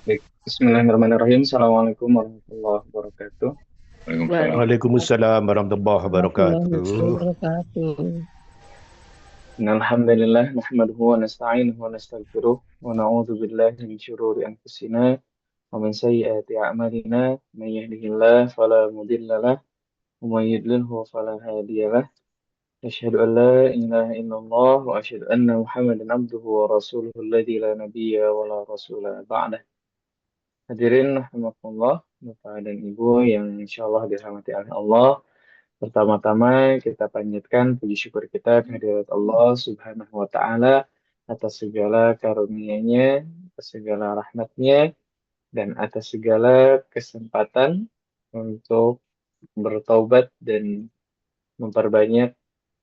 Baik, Bismillahirrahmanirrahim. Assalamualaikum warahmatullahi wabarakatuh. Waalaikumsalam. Waalaikumsalam warahmatullahi Warahmatullahi wabarakatuh. wabarakatuh. Innalhamdulillah nahmaduhu wa nasta'inuhu wa nastaghfiruh wa na'udzu billahi min syururi anfusina wa min sayyiati a'malina may yahdihillahu fala mudilla lahu wa may yudlilhu fala hadiyalah. Asyhadu an la ilaha illallah wa asyhadu anna Muhammadan abduhu wa rasuluhu alladzi la nabiyya wa la rasula ba'dah. Hadirin rahimakumullah, Bapak dan Ibu yang insyaallah dirahmati oleh Allah. Pertama-tama kita panjatkan puji syukur kita kehadirat Allah Subhanahu wa taala atas segala karunia-Nya, atas segala rahmat-Nya dan atas segala kesempatan untuk bertaubat dan memperbanyak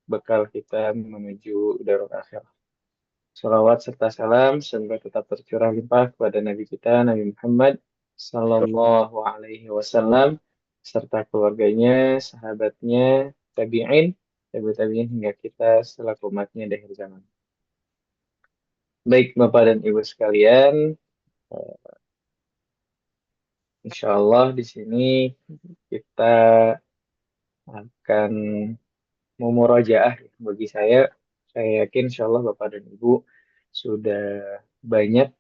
bekal kita menuju darul akhirah. Salawat serta salam semoga tetap tercurah limpah kepada Nabi kita Nabi Muhammad Sallallahu Alaihi Wasallam serta keluarganya, sahabatnya, tabi'in, tabi'in hingga kita selaku umatnya di akhir zaman. Baik Bapak dan Ibu sekalian, insya Allah di sini kita akan memurojaah. Bagi saya yakin insya Allah Bapak dan Ibu sudah banyak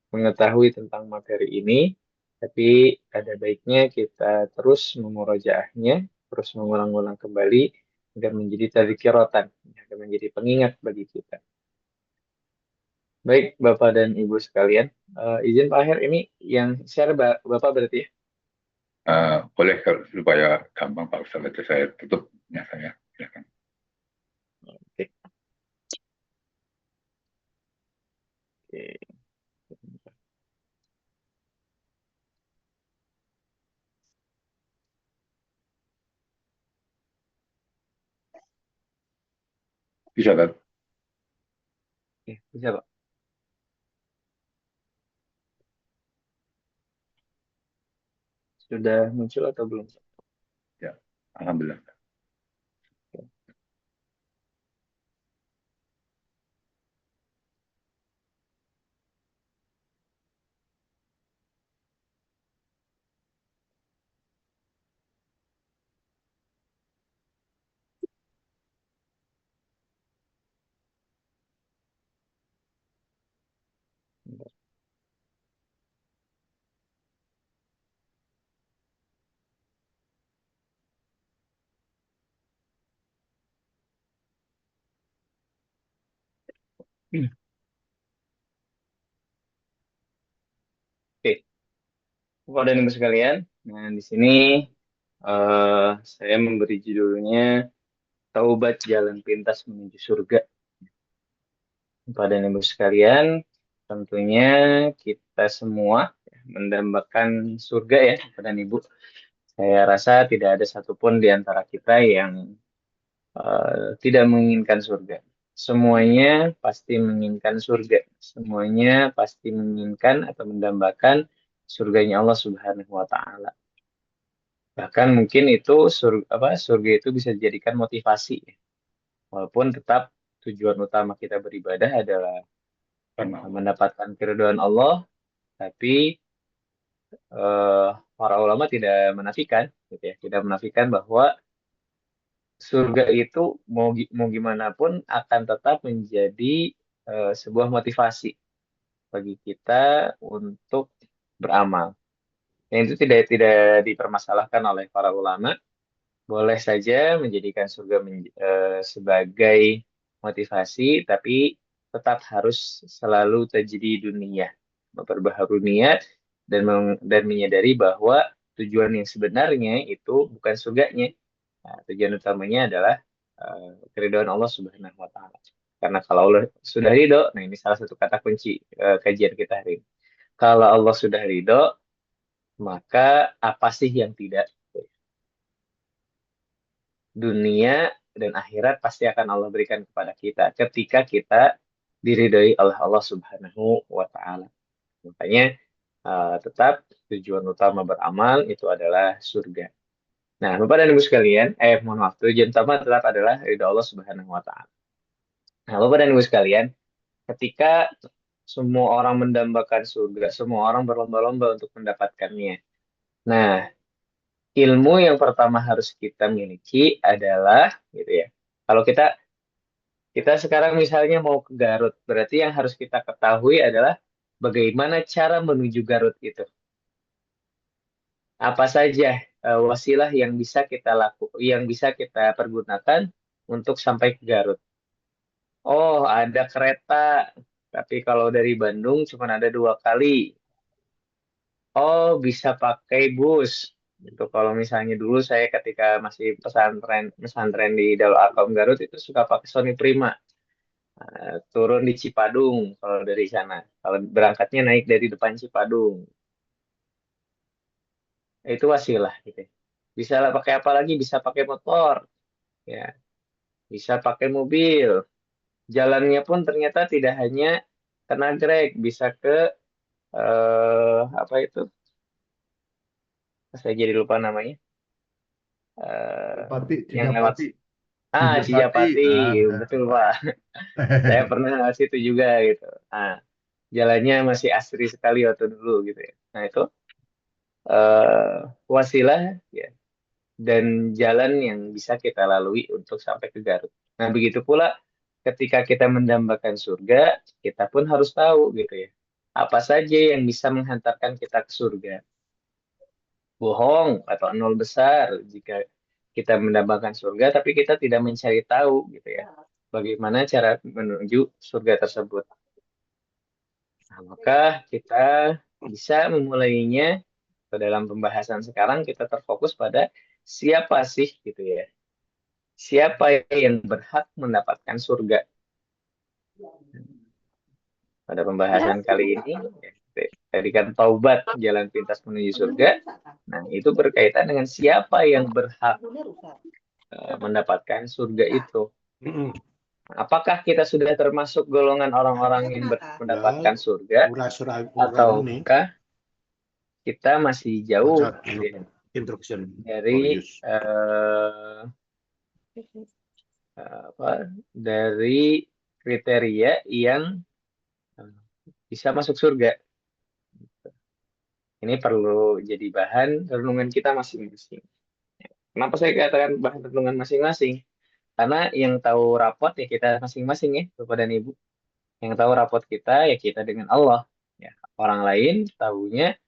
mengetahui tentang materi ini, tapi ada baiknya kita terus memurojaahnya, terus mengulang-ulang kembali agar menjadi tadzkiratan, agar menjadi pengingat bagi kita. Baik, Bapak dan Ibu sekalian, izin Pak Aher ini yang share Bapak berarti ya? Boleh supaya gampang Pak Ustaz, nanti saya tutup ya saya. Silakan. Oke, oke. Bisa kan? Oke, bisa Pak. Sudah muncul atau belum? Ya, alhamdulillah. Oke, Bapak dan Ibu sekalian, nah di sini saya memberi judulnya Taubat Jalan Pintas Menuju Surga. Pada ibu sekalian, tentunya kita semua mendambakan surga ya, pada ibu. Saya rasa tidak ada satupun di antara kita yang tidak menginginkan surga. Semuanya pasti menginginkan surga. Semuanya pasti menginginkan atau mendambakan surganya Allah Subhanahu wa taala. Bahkan mungkin itu surga itu bisa dijadikan motivasi ya. Walaupun tetap tujuan utama kita beribadah adalah Karena Allah. mendapatkan keridhaan Allah, tapi eh, para ulama tidak menafikan, gitu ya, tidak menafikan bahwa surga itu mau gimana pun akan tetap menjadi sebuah motivasi bagi kita untuk beramal. Dan itu tidak dipermasalahkan oleh para ulama. Boleh saja menjadikan surga sebagai motivasi, tapi tetap harus selalu tajdi dunia, memperbaharui niat dan menyadari bahwa tujuan yang sebenarnya itu bukan surganya. Nah, tujuan utamanya adalah keridhaan Allah Subhanahu wa taala. Karena kalau Allah sudah ridho, nah ini salah satu kata kunci kajian kita hari ini. Kalau Allah sudah ridho, maka apa sih yang tidak? Dunia dan akhirat pasti akan Allah berikan kepada kita ketika kita diridhoi oleh Allah Subhanahu wa taala. Makanya tetap tujuan utama beramal itu adalah surga. Nah, Bapak dan Ibu sekalian, mohon maaf, tujuan utama tetap adalah ridho Allah Subhanahu wa taala. Nah, Bapak dan Ibu sekalian, ketika semua orang mendambakan surga, semua orang berlomba-lomba untuk mendapatkannya. Nah, ilmu yang pertama harus kita miliki adalah gitu ya. Kalau kita kita sekarang misalnya mau ke Garut, berarti yang harus kita ketahui adalah bagaimana cara menuju Garut itu. Apa saja wasilah yang bisa kita yang bisa kita pergunakan untuk sampai ke Garut. Oh, ada kereta, tapi kalau dari Bandung cuma ada 2 kali. Oh, bisa pakai bus. Itu kalau misalnya dulu saya ketika masih pesantren pesantren di Darul Arqam Garut itu suka pakai Sony Prima. Turun di Cipadung kalau dari sana. Kalau berangkatnya naik dari depan Cipadung. Itu wasilah gitu. Bisa lah pakai apa lagi? Bisa pakai motor, ya. Bisa pakai mobil. Jalannya pun ternyata tidak hanya ke Nagreg, bisa ke apa itu? Saya jadi lupa namanya. Eh, Cijapati, yang lewat Cijapati, Cijapati. Cijapati, betul Pak. Saya Ah. pernah lewat situ juga gitu. Nah, jalannya masih asri sekali waktu dulu gitu ya. Nah itu wasilah ya dan jalan yang bisa kita lalui untuk sampai ke Garut. Nah begitu pula ketika kita mendambakan surga, kita pun harus tahu gitu ya. Apa saja yang bisa menghantarkan kita ke surga. Bohong atau nol besar jika kita mendambakan surga, tapi kita tidak mencari tahu gitu ya. Bagaimana cara menuju surga tersebut. Nah, maka kita bisa memulainya dalam pembahasan sekarang kita terfokus pada siapa sih gitu ya. Siapa yang berhak mendapatkan surga? Pada pembahasan kali ini, ya, tadi kan taubat jalan pintas menuju surga. Nah, itu berkaitan dengan siapa yang berhak mendapatkan surga itu. Apakah kita sudah termasuk golongan orang-orang yang mendapatkan surga, ataukah kita masih jauh Instruction for dari use. apa dari kriteria yang bisa masuk surga. Ini perlu jadi bahan renungan kita masing-masing. Kenapa saya katakan bahan renungan masing-masing? Karena yang tahu rapot ya kita masing-masing ya, Bapak dan Ibu. Yang tahu rapot kita ya kita dengan Allah. Ya, orang lain tahunya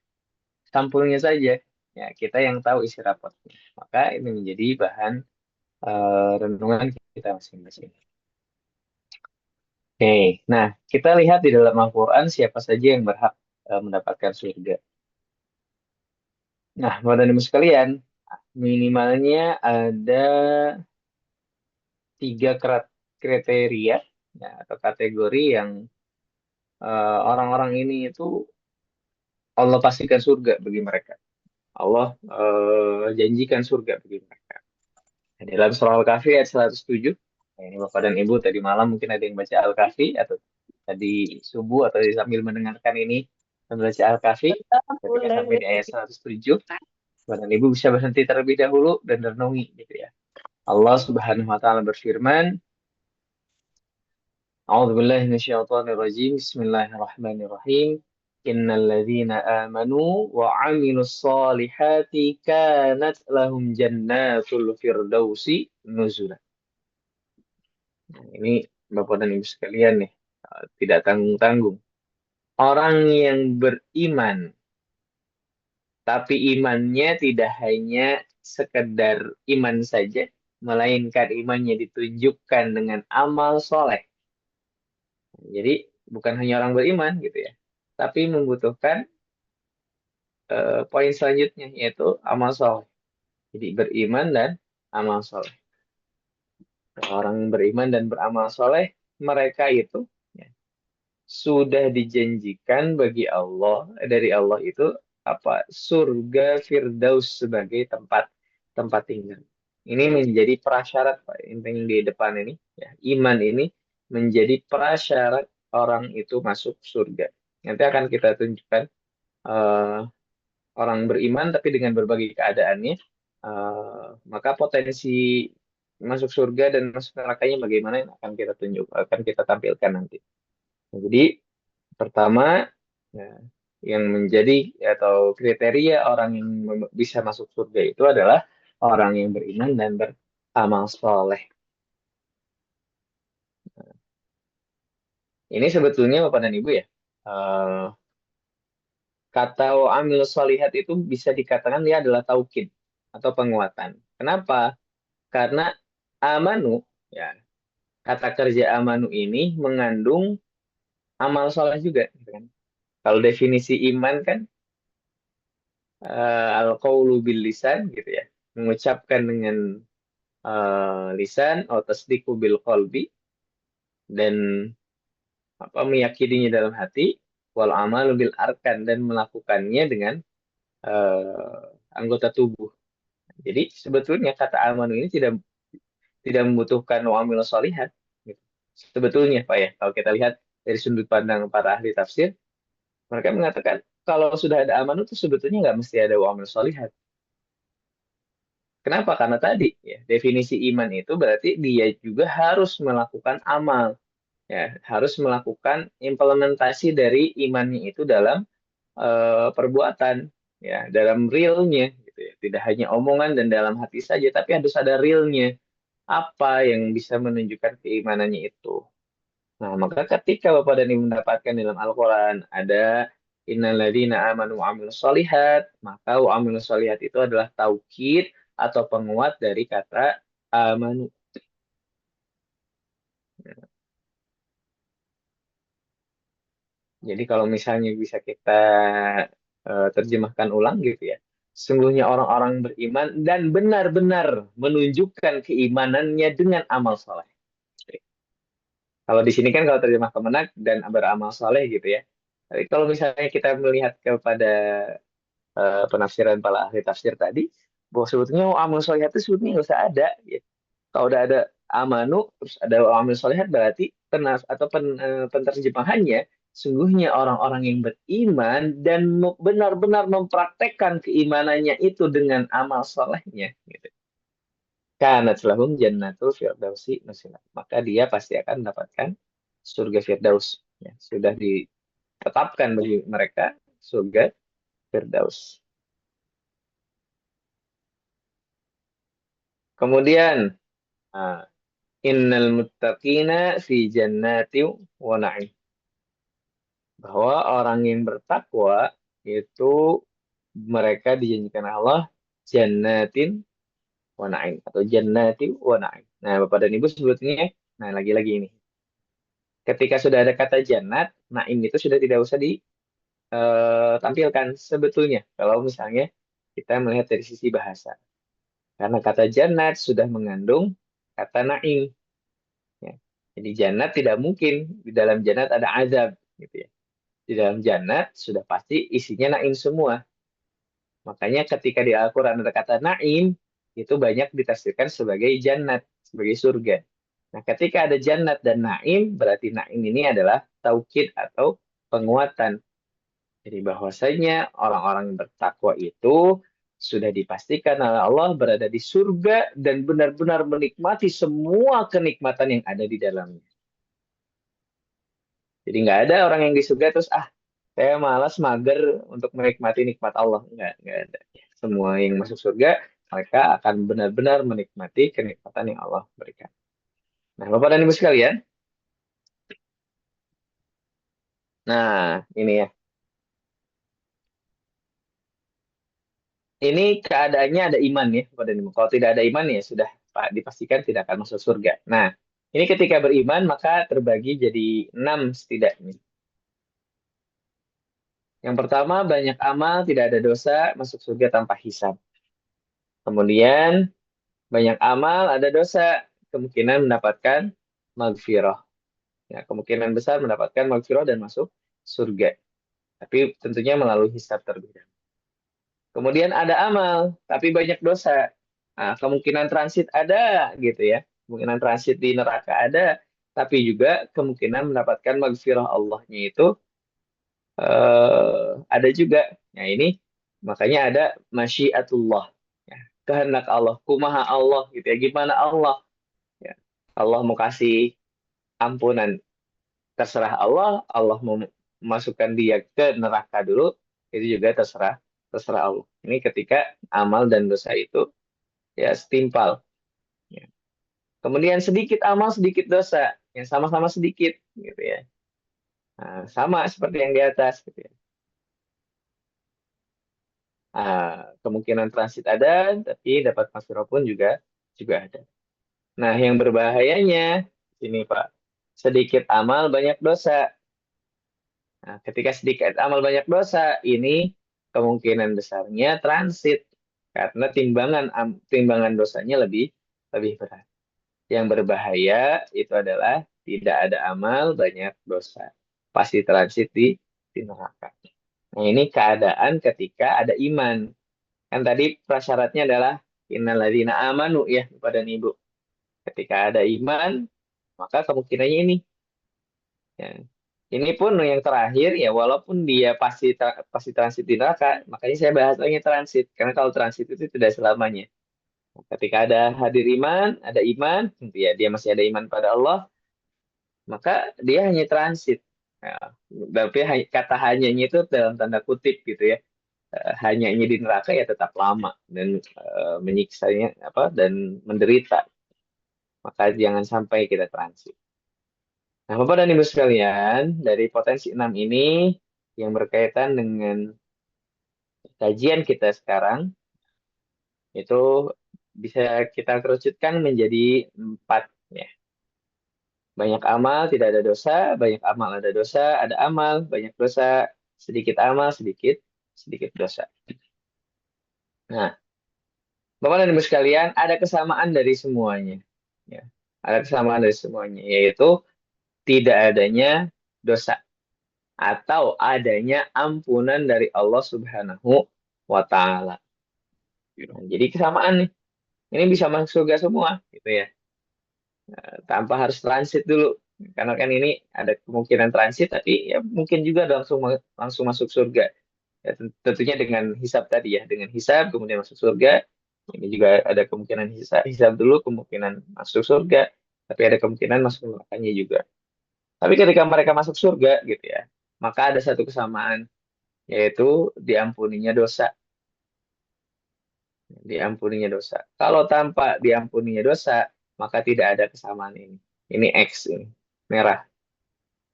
sampulnya saja. Ya, kita yang tahu isi rapotnya. Maka ini menjadi bahan renungan kita masing-masing. Oke, nah kita lihat di dalam Al-Quran siapa saja yang berhak mendapatkan surga. Nah, Bapak dan Ibu sekalian, minimalnya ada 3 kriteria ya, atau kategori yang orang-orang ini itu Allah pastikan surga bagi mereka. Allah janjikan surga bagi mereka. Nah, dalam surah Al-Kahfi ayat 107, nah, ini Bapak dan Ibu tadi malam mungkin ada yang baca Al-Kahfi atau tadi subuh atau sambil mendengarkan ini membaca Al-Kahfi ketika sampai di ayat 107, Bapak dan Ibu bisa berhenti terlebih dahulu dan renungi gitu ya. Allah Subhanahu wa taala berfirman, أعوذ بالله من الشيطان الرجيم بسم الله الرحمن الرحيم إن الذين آمنوا وعملوا الصالحات كانت لهم جنات الفردوس نزلا. Nah, ini Bapak dan Ibu sekalian nih, tidak tanggung-tanggung. Orang yang beriman, tapi imannya tidak hanya sekedar iman saja, melainkan imannya ditunjukkan dengan amal soleh. Jadi bukan hanya orang beriman gitu ya, tapi membutuhkan poin selanjutnya yaitu amal soleh. Jadi beriman dan amal soleh. Orang beriman dan beramal soleh, mereka itu ya, sudah dijanjikan bagi Allah dari Allah itu apa surga Firdaus sebagai tempat tempat tinggal. Ini menjadi prasyarat Pak, yang di depan ini ya, iman ini menjadi prasyarat orang itu masuk surga. Nanti akan kita tunjukkan eh, orang beriman tapi dengan berbagai keadaannya, maka potensi masuk surga dan masuk nerakanya bagaimana yang akan kita tunjuk, akan kita tampilkan nanti. Nah, jadi Pertama, ya, yang menjadi atau kriteria orang yang bisa masuk surga itu adalah orang yang beriman dan beramal soleh. Ini sebetulnya Bapak dan Ibu ya, eh, kata amil solihat itu bisa dikatakan dia adalah taukid atau penguatan. Kenapa? Karena amanu, ya, kata kerja amanu ini mengandung amal soleh juga, gitu kan. Kalau definisi iman kan al-qaulu bil lisan gitu ya, mengucapkan dengan lisan atau tasdiqu bil qalbi dan apa meyakininya dalam hati wal amalu bil arkan dan melakukannya dengan anggota tubuh. Jadi sebetulnya kata amanu ini tidak membutuhkan wa'amil solihat. Gitu. Sebetulnya Pak ya, kalau kita lihat dari sudut pandang para ahli tafsir, mereka mengatakan kalau sudah ada amanu itu sebetulnya nggak mesti ada wa'amil solihat. Kenapa? Karena tadi ya, definisi iman itu berarti dia juga harus melakukan amal, ya, harus melakukan implementasi dari imannya itu dalam perbuatan, ya, dalam realnya, gitu ya. Tidak hanya omongan dan dalam hati saja, tapi harus ada realnya. Apa yang bisa menunjukkan keimanannya itu? Nah, maka ketika Bapak dan Ibu mendapatkan dalam Al-Quran ada innalladzina amanu wa amilus solihat, maka wa amilus solihat itu adalah taukid atau penguat dari kata amanu. Jadi kalau misalnya bisa kita terjemahkan ulang gitu ya. Sesungguhnya orang-orang beriman dan benar-benar menunjukkan keimanannya dengan amal soleh. Kalau di sini kan kalau terjemah kemenak dan beramal soleh gitu ya. Tapi kalau misalnya kita melihat kepada penafsiran para ahli tafsir tadi, bahwa sebetulnya amal soleh itu sebetulnya nggak usah ada. Ya. Kalau udah ada amanu, terus ada amal solehat berarti penerjemahannya, sungguhnya orang-orang yang beriman dan benar-benar mempraktekkan keimanannya itu dengan amal solehnya. Gitu. Kanat lahum jannatul firdausi nuzula. Maka dia pasti akan mendapatkan surga Firdaus. Ya, sudah ditetapkan bagi mereka surga Firdaus. Kemudian, ah, innal muttaqina fi jannati wa na'im. Bahwa orang yang bertakwa itu mereka dijanjikan Allah jannatin wa na'im atau jannati wa na'im. Nah, Bapak dan Ibu sebetulnya, nah lagi-lagi ini. Ketika sudah ada kata jannat, na'im itu sudah tidak usah ditampilkan sebetulnya. Kalau misalnya kita melihat dari sisi bahasa. Karena kata jannat sudah mengandung kata na'im. Ya. Jadi jannat tidak mungkin di dalam jannat ada azab. Gitu ya. Di dalam jannat sudah pasti isinya na'im semua. Makanya ketika di Al-Quran ada kata na'im, itu banyak ditafsirkan sebagai jannat, sebagai surga. Nah, ketika ada jannat dan na'im, berarti na'im ini adalah taukid atau penguatan. Jadi bahwasanya orang-orang yang bertakwa itu sudah dipastikan oleh Allah berada di surga dan benar-benar menikmati semua kenikmatan yang ada di dalamnya. Jadi nggak ada orang yang di surga terus saya malas mager untuk menikmati nikmat Allah. Nggak ada. Semua yang masuk surga mereka akan benar-benar menikmati kenikmatan yang Allah berikan. Nah, Bapak dan Ibu sekalian, nah ini ya. Ini keadaannya ada iman ya, Bapak dan Ibu. Kalau tidak ada iman ya sudah Pak dipastikan tidak akan masuk surga. Nah, ini ketika beriman maka terbagi jadi 6 setidaknya. Yang pertama, banyak amal, tidak ada dosa, masuk surga tanpa hisab. Kemudian, banyak amal, ada dosa, kemungkinan mendapatkan maghfirah. Ya, kemungkinan besar mendapatkan maghfirah dan masuk surga. Tapi tentunya melalui hisab terlebih dahulu. Kemudian ada amal, tapi banyak dosa. Nah, kemungkinan transit ada gitu ya. Kemungkinan transit di neraka ada, tapi juga kemungkinan mendapatkan maghfirah Allahnya itu ada juga. Nah, ini makanya ada masyiatullah. Ya, kehendak Allah, kumaha Allah gitu ya. Gimana Allah? Ya, Allah mau kasih ampunan terserah Allah, Allah mau memasukkan dia ke neraka dulu, itu juga terserah Allah. Ini ketika amal dan dosa itu ya setimpal. Ya. Kemudian sedikit amal, sedikit dosa, yang sama-sama sedikit, gitu ya. Nah, sama seperti yang di atas, gitu ya. Kemungkinan transit ada, tapi dapat maghfirah pun juga ada. Nah, yang berbahayanya ini Pak, sedikit amal banyak dosa. Nah, ketika sedikit amal banyak dosa, ini kemungkinan besarnya transit karena timbangan dosanya lebih berat. Yang berbahaya itu adalah tidak ada amal banyak dosa. Pasti transit di neraka. Nah, ini keadaan ketika ada iman. Kan tadi prasyaratnya adalah innalladzina amanu ya Bapak dan Ibu. Ketika ada iman, maka kemungkinannya ini. Ya. Ini pun yang terakhir ya walaupun dia pasti transit di neraka, makanya saya bahas lagi transit. Karena kalau transit itu tidak selamanya. Ketika ada hadir iman, ada iman, gitu ya, dia masih ada iman pada Allah, maka dia hanya transit. Ya, tapi kata hanyanya itu dalam tanda kutip gitu ya. Hanyanya di neraka ya tetap lama dan menyiksanya apa dan menderita. Maka jangan sampai kita transit. Nah, Bapak dan Ibu sekalian, dari potensi 6 ini yang berkaitan dengan kajian kita sekarang, itu bisa kita kerucutkan menjadi 4. Ya. Banyak amal, tidak ada dosa. Banyak amal, ada dosa. Ada amal, banyak dosa. Sedikit amal, sedikit dosa. Nah, Bapak dan Ibu sekalian, ada kesamaan dari semuanya. Ya. Ada kesamaan dari semuanya, yaitu tidak adanya dosa. Atau adanya ampunan dari Allah Subhanahu wa Ta'ala. Nah, jadi kesamaan nih. Ini bisa masuk surga semua, gitu ya. Tanpa harus transit dulu. Karena kan ini ada kemungkinan transit, tapi ya mungkin juga langsung masuk surga. Ya, tentunya dengan hisab tadi ya, dengan hisab kemudian masuk surga. Ini juga ada kemungkinan hisab dulu, kemungkinan masuk surga, tapi ada kemungkinan masuk nerakanya juga. Tapi ketika mereka masuk surga, gitu ya, maka ada satu kesamaan, yaitu diampuninya dosa. Diampuninya dosa. Kalau tanpa diampuninya dosa, maka tidak ada kesamaan ini. Ini X ini, merah.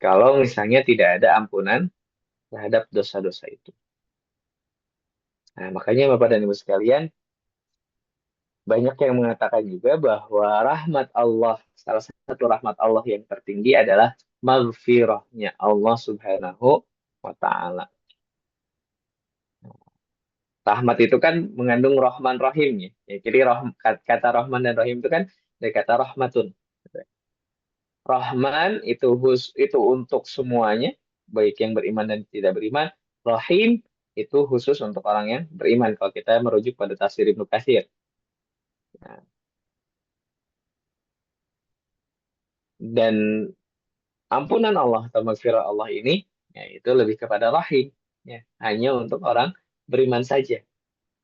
Kalau misalnya tidak ada ampunan terhadap dosa-dosa itu. Nah, makanya Bapak dan Ibu sekalian, banyak yang mengatakan juga bahwa rahmat Allah, salah satu rahmat Allah yang tertinggi adalah maghfirahnya Allah Subhanahu wa Ta'ala. Rahmat itu kan mengandung Rahman Rahim ya. Jadi kata Rahman dan Rahim itu kan dari kata rahmatun. Rahman itu untuk semuanya, baik yang beriman dan tidak beriman. Rahim itu khusus untuk orang yang beriman. Kalau kita merujuk pada tafsir Ibnu Katsir. Nah, dan ampunan Allah atau maghfirah Allah ini, ya, itu lebih kepada rahim. Ya, hanya untuk orang beriman saja.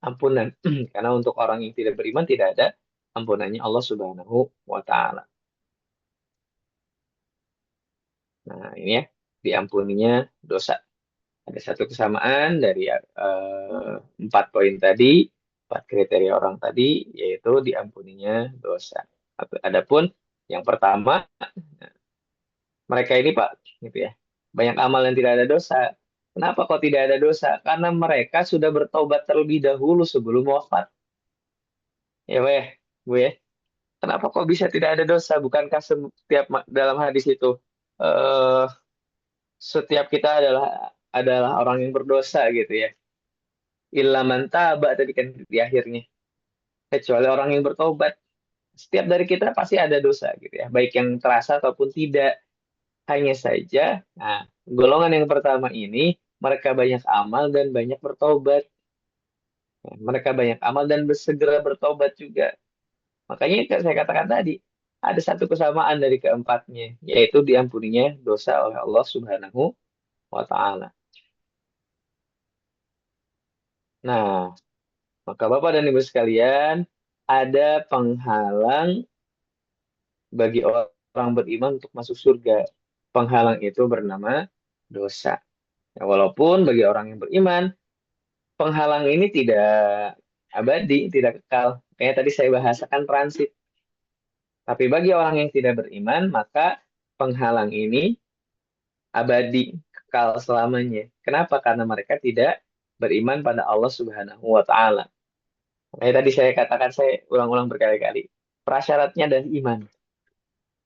Ampunan. Karena untuk orang yang tidak beriman tidak ada ampunannya Allah Subhanahu wa Ta'ala. Nah, ini ya, diampuninya dosa. Ada satu kesamaan dari 4 poin tadi, 4 kriteria orang tadi, yaitu diampuninya dosa. Adapun yang pertama, mereka ini Pak, gitu ya, banyak amal yang tidak ada dosa. Kenapa kok tidak ada dosa? Karena mereka sudah bertobat terlebih dahulu sebelum wafat. Ya, Pak ya, Bu ya. Kenapa kok bisa tidak ada dosa? Bukankah setiap dalam hadis itu eh setiap kita adalah orang yang berdosa gitu ya. Illa man taba tadi kan di akhirnya. Kecuali orang yang bertobat. Setiap dari kita pasti ada dosa gitu ya. Baik yang terasa ataupun tidak. Hanya saja, nah, golongan yang pertama ini mereka banyak amal dan banyak bertobat. Ya, mereka banyak amal dan segera bertobat juga. Makanya saya katakan tadi, ada satu kesamaan dari keempatnya, yaitu diampuninya dosa oleh Allah Subhanahu wa Ta'ala. Nah, maka Bapak dan Ibu sekalian, ada penghalang bagi orang beriman untuk masuk surga. Penghalang itu bernama dosa. Ya, walaupun bagi orang yang beriman, penghalang ini tidak abadi, tidak kekal. Kayak tadi saya bahasakan transit. Tapi bagi orang yang tidak beriman, maka penghalang ini abadi, kekal selamanya. Kenapa? Karena mereka tidak beriman pada Allah Subhanahu wa taala. Kayak tadi saya katakan, saya ulang-ulang berkali-kali. Prasyaratnya adalah iman.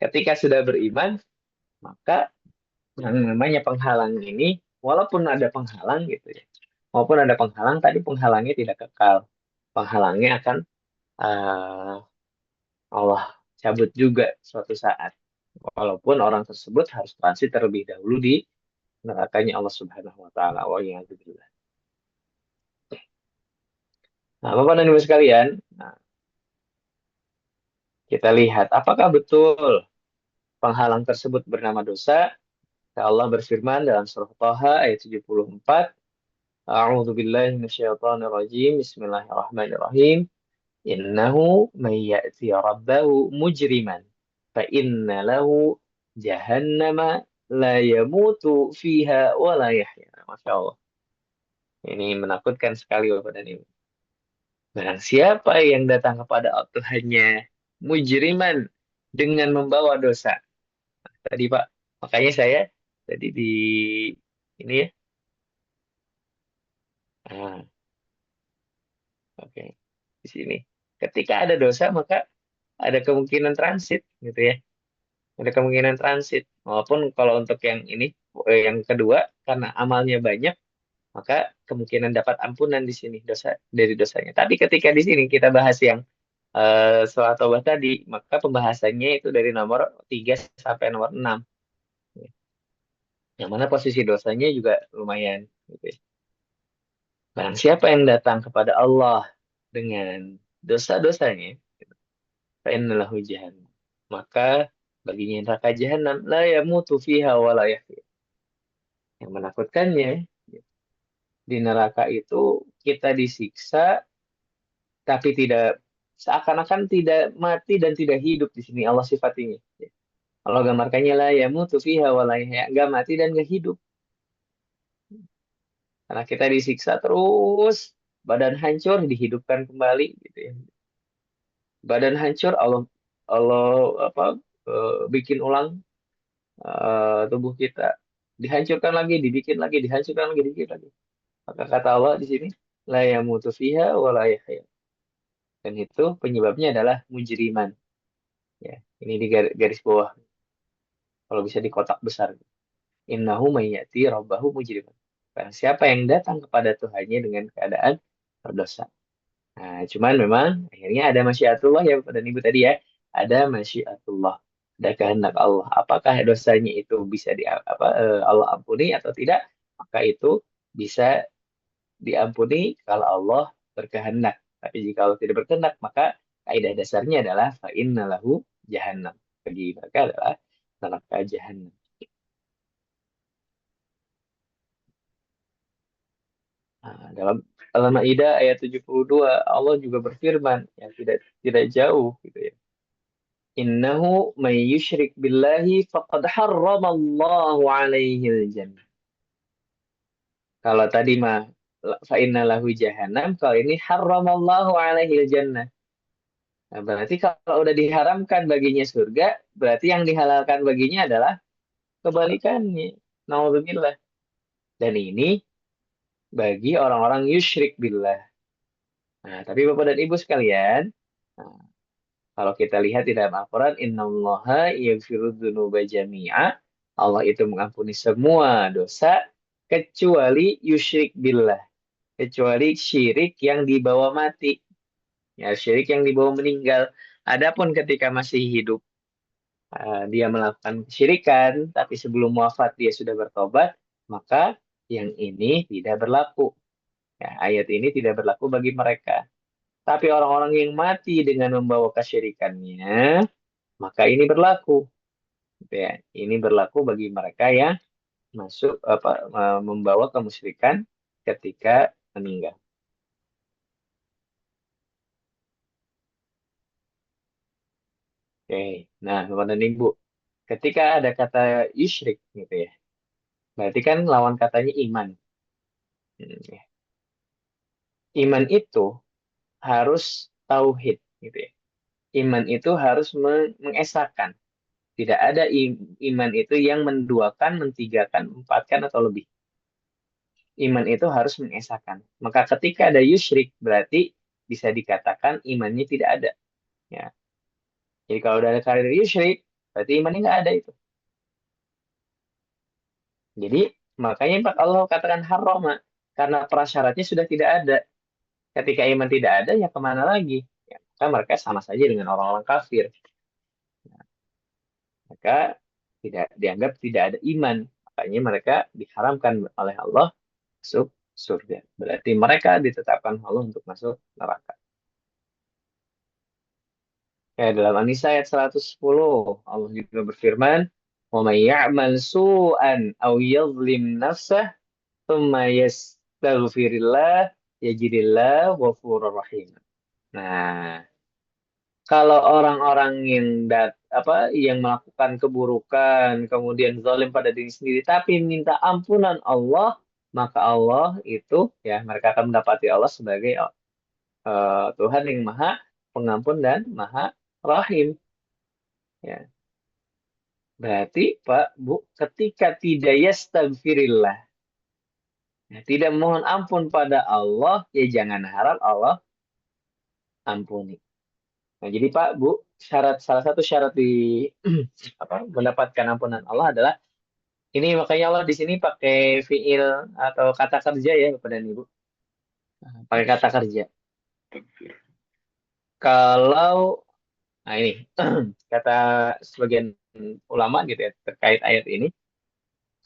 Ketika sudah beriman, maka yang namanya penghalang ini, walaupun ada penghalang gitu ya, walaupun ada penghalang, tadi penghalangnya tidak kekal. Penghalangnya akan eh, Allah cabut juga suatu saat. Walaupun orang tersebut harus transit terlebih dahulu di nerakanya Allah Subhanahu wa taala. Wa iyadzubillah. Nah, Bapak dan Ibu sekalian, nah, kita lihat apakah betul penghalang tersebut bernama dosa. Allah berfirman dalam surah Thaha ayat 74, A'udzu billahi minasyaitonir rajim. Bismillahirrahmanirrahim. Innahu may ya'ti rabbahu mujriman fa inna lahu jahannama la yamutu fiha wa la yahya. Masya Allah. Ini menakutkan sekali Bapak dan Ibu. Barang siapa yang datang kepada Tuhannya mujriman dengan membawa dosa. Tadi Pak, makanya saya tadi di ini ya. Ah, oke. Di sini. Ketika ada dosa maka ada kemungkinan transit gitu ya. Ada kemungkinan transit. Walaupun kalau untuk yang ini, yang kedua, karena amalnya banyak, maka kemungkinan dapat ampunan di sini dosa dari dosanya. Tapi ketika di sini kita bahas yang sholat taubat tadi, maka pembahasannya itu dari nomor 3 sampai nomor 6. Yang mana posisi dosanya juga lumayan. Gitu ya. Barang siapa yang datang kepada Allah dengan dosa-dosanya, fa'innalahu jahannam. Maka baginya neraka jahanam, la yamutu fiha wa la yahya. Yang menakutkannya, di neraka itu kita disiksa, tapi tidak seakan-akan tidak mati dan tidak hidup di sini Allah sifatinya. Allah gambarkannya la yamutu fiha wa la yahya, nggak mati dan nggak hidup. Karena kita disiksa terus, badan hancur dihidupkan kembali gitu ya. Badan hancur Allah Allah apa bikin ulang tubuh kita, dihancurkan lagi, dibikin lagi, dihancurkan lagi, dibikin lagi. Maka kata Allah di sini, la yamutu fiha wa la yahya. Dan itu penyebabnya adalah mujriman. Ya, ini di garis bawah. Kalau bisa di kotak besar. Innahu mayyati rabbahu mujriman. Barang siapa yang datang kepada Tuhannya dengan keadaan berdosa. Nah, cuman memang akhirnya ada masyiatullah ya Bapak dan Ibu tadi ya. Ada masyiatullah. Ada kehendak Allah. Apakah dosanya itu bisa Allah ampuni atau tidak? Maka itu bisa diampuni kalau Allah berkehendak. Tapi jika Allah tidak berkehendak, maka kaidah dasarnya adalah fa innalahu jahannam. Bagi mereka adalah neraka jahannam. Nah, dalam Al-Maidah ayat 72 Allah juga berfirman yang tidak jauh gitu ya. Innahu may yusyrik billahi faqad harramallahu alaihil jannah. Kalau tadi mah fa innalahu jahannam, kalau ini harramallahu alaihil jannah. Nah, berarti kalau udah diharamkan baginya surga, berarti yang dihalalkan baginya adalah kebalikannya. Nauzubillah. Dan ini bagi orang-orang yusyrik billah. Nah, tapi Bapak dan Ibu sekalian, nah, kalau kita lihat di dalam Al-Quran, Innallaha yaghfiru dzunuba jami'a. Allah itu mengampuni semua dosa kecuali yusyrik billah. Kecuali syirik yang dibawa mati. Ya, syirik yang dibawa meninggal. Adapun ketika masih hidup, dia melakukan kesyirikan, tapi sebelum wafat dia sudah bertobat, maka yang ini tidak berlaku. Ya, ayat ini tidak berlaku bagi mereka. Tapi orang-orang yang mati dengan membawa kesyirikannya, maka ini berlaku. Gitu ya. Ini berlaku bagi mereka yang masuk membawa kemusyrikan ketika meninggal. Oke. Nah, Bapak dan Ibu, ketika ada kata isyrik gitu ya. Berarti kan lawan katanya iman. Ya. Iman itu harus tauhid, gitu ya. Iman itu harus mengesahkan. Tidak ada iman itu yang menduakan, mentigakan, empatkan atau lebih. Iman itu harus mengesahkan. Maka ketika ada yusyrik berarti bisa dikatakan imannya tidak ada. Ya. Jadi kalau udah ada karir yusyrik berarti imannya nggak ada itu. Jadi makanya Pak Allah katakan haram karena prasyaratnya sudah tidak ada. Ketika iman tidak ada ya kemana lagi? Ya, maka mereka sama saja dengan orang-orang kafir. Maka tidak dianggap tidak ada iman. Makanya mereka diharamkan oleh Allah masuk surga. Berarti mereka ditetapkan Allah untuk masuk neraka. Ya, dalam An-Nisa ayat 110 Allah juga berfirman, "Wa may ya'mal su'an aw yadhlim nafsah tsumma yastaghfirillah yajidillah ghafurur rahim." Nah, kalau orang-orang yang yang melakukan keburukan, kemudian zalim pada diri sendiri, tapi minta ampunan Allah, maka Allah itu ya mereka akan mendapati Allah sebagai Tuhan yang Maha Pengampun dan Maha Rahim. Ya, berarti Pak Bu, ketika tidak yastaghfirillah, ya, tidak mohon ampun pada Allah, ya jangan harap Allah ampuni. Nah, jadi Pak Bu, salah satu syarat di mendapatkan ampunan Allah adalah ini, makanya Allah di sini pakai fiil atau kata kerja ya Bapak dan Ibu. Pakai kata kerja. Kalau nah ini kata sebagian ulama gitu ya terkait ayat ini,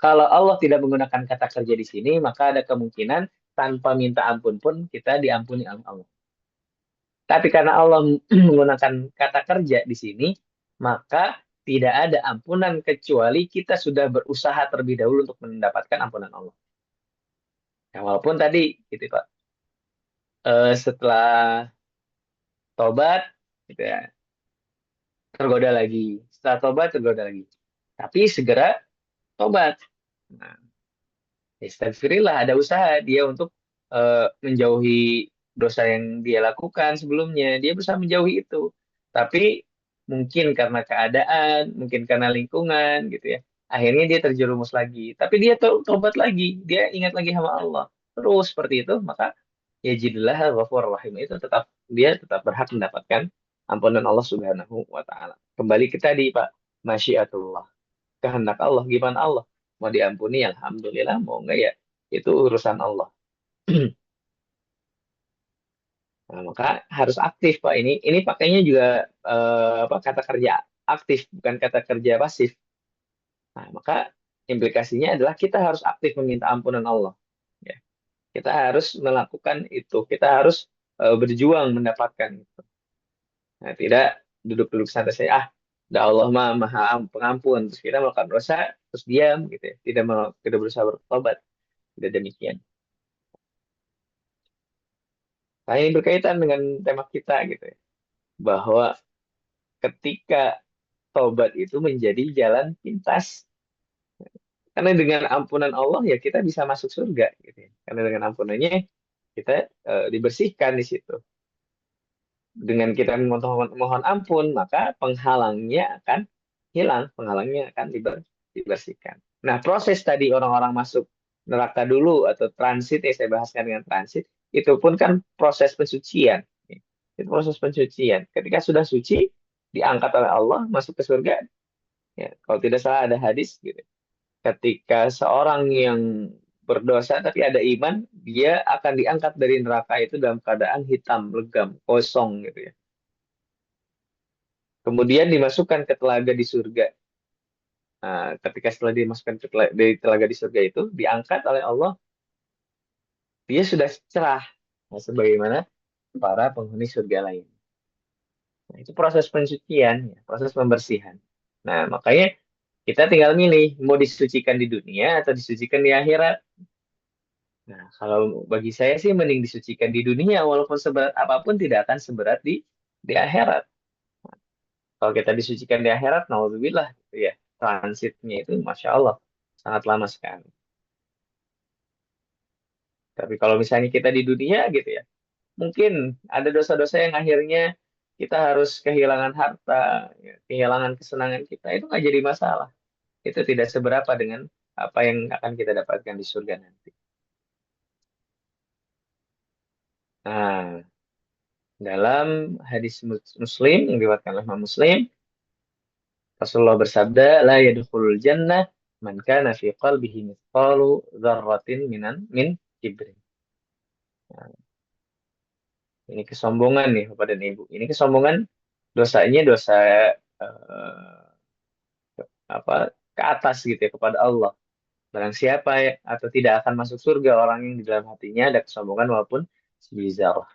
kalau Allah tidak menggunakan kata kerja di sini, maka ada kemungkinan tanpa minta ampun pun kita diampuni oleh Allah. Tapi karena Allah menggunakan kata kerja di sini, maka tidak ada ampunan kecuali kita sudah berusaha terlebih dahulu untuk mendapatkan ampunan Allah. Ya, walaupun tadi gitu Pak, setelah tobat gitu ya, tergoda lagi. Setelah tobat tergoda lagi. Tapi segera tobat. Nah, astagfirullah, ada usaha dia untuk menjauhi dosa yang dia lakukan sebelumnya. Dia berusaha menjauhi itu. Tapi mungkin karena keadaan, mungkin karena lingkungan gitu ya. Akhirnya dia terjerumus lagi. Tapi dia tobat lagi. Dia ingat lagi sama Allah. Terus seperti itu, maka ya jadilah ghafurur rahim itu dia tetap berhak mendapatkan ampunan Allah Subhanahu wa taala. Kembali ke tadi Pak, masyiatullah. Kehendak Allah, gimana Allah mau diampuni alhamdulillah, mau enggak ya itu urusan Allah. Nah, maka harus aktif Pak, ini pakainya juga kata kerja aktif bukan kata kerja pasif. Nah, maka implikasinya adalah kita harus aktif meminta ampunan Allah. Ya, kita harus melakukan itu, kita harus berjuang mendapatkan itu. Nah, tidak duduk-duduk santai saja, udah Allah mah maha pengampun, terus kita melakukan dosa, terus diam gitu ya. Tidak berusaha bertobat. Tidak demikian. Nah, ini berkaitan dengan tema kita gitu ya. Bahwa ketika tobat itu menjadi jalan pintas. Karena dengan ampunan Allah ya kita bisa masuk surga gitu ya. Karena dengan ampunannya kita dibersihkan di situ. Dengan kita mohon ampun, maka penghalangnya akan hilang, penghalangnya akan dibersihkan. Nah, proses tadi orang-orang masuk neraka dulu atau transit yang saya bahaskan dengan transit, itu pun kan proses pensucian. Itu proses pensucian. Ketika sudah suci, diangkat oleh Allah, masuk ke surga. Ya, kalau tidak salah ada hadis gitu. Ketika seorang yang berdosa tapi ada iman, dia akan diangkat dari neraka itu dalam keadaan hitam, legam, kosong gitu ya. Kemudian dimasukkan ke telaga di surga. Nah, ketika setelah dimasukkan ke telaga di surga itu, diangkat oleh Allah, dia sudah cerah. Nah, sebagaimana para penghuni surga lain. Nah, itu proses pensucian, ya, proses pembersihan. Nah, makanya kita tinggal milih, mau disucikan di dunia atau disucikan di akhirat. Nah, kalau bagi saya sih mending disucikan di dunia, walaupun seberat apapun tidak akan seberat di akhirat. Kalau kita disucikan di akhirat, naudzubillah, gitu ya, transitnya itu, masya Allah, sangat lama sekali. Tapi kalau misalnya kita di dunia gitu ya, mungkin ada dosa-dosa yang akhirnya kita harus kehilangan harta, ya, kehilangan kesenangan kita, itu nggak jadi masalah. Itu tidak seberapa dengan apa yang akan kita dapatkan di surga nanti. Nah, dalam hadis Muslim yang diriwayatkan oleh Imam Muslim, Rasulullah bersabda, la yadkhulul jannah man kana fi qalbihi mithqalu dzarratin min kibrin. Nah, ini kesombongan nih Bapak dan Ibu. Ini kesombongan dosanya dosa eh, apa ke atas gitu ya kepada Allah. Barang siapa ya, atau tidak akan masuk surga orang yang di dalam hatinya ada kesombongan walaupun sebiji zarah.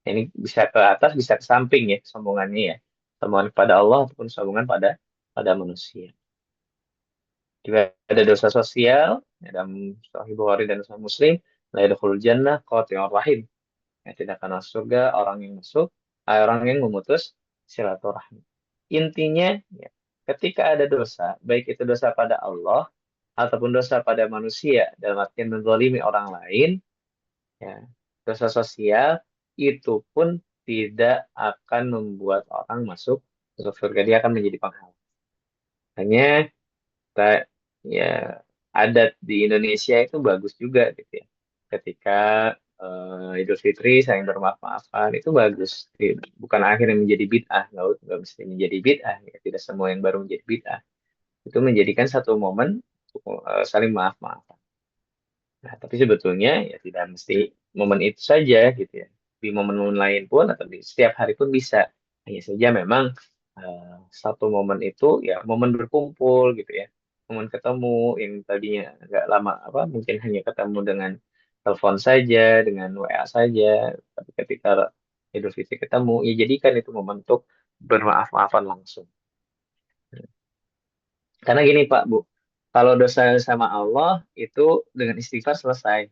Ini bisa ke atas, bisa ke samping ya kesombongannya ya. Kesombongan kepada Allah ataupun kesombongan pada manusia. Juga ada dosa sosial ya, dalam Sahih Bukhari dan Sahih Muslim, la yadkhulul jannah qati'ur rahim. Ya, tidak akan masuk surga orang yang memutus silaturahmi. Intinya ya, ketika ada dosa, baik itu dosa pada Allah ataupun dosa pada manusia dalam artian menzalimi orang lain, ya, dosa sosial itu pun tidak akan membuat orang masuk surga. Dia akan menjadi penghalang. Hanya kita ya adat di Indonesia itu bagus juga gitu ya. Ketika Idul Fitri saling bermaaf-maafan itu bagus. Bukan akhirnya menjadi bid'ah, nggak mesti menjadi bid'ah. Ya. Tidak semua yang baru menjadi bid'ah. Itu menjadikan satu momen untuk saling maaf-maafan. Nah, tapi sebetulnya ya tidak mesti momen itu saja gitu ya. Di momen-momen lain pun atau di setiap hari pun bisa. Hanya saja memang satu momen itu ya momen berkumpul gitu ya. Momen ketemu yang tadinya agak lama apa mungkin hanya ketemu dengan telepon saja, dengan WA saja, tapi ketika Idul Fitri ketemu, ya jadikan itu momen untuk bermaaf-maafan langsung. Karena gini Pak, Bu, kalau dosa sama Allah itu dengan istighfar selesai.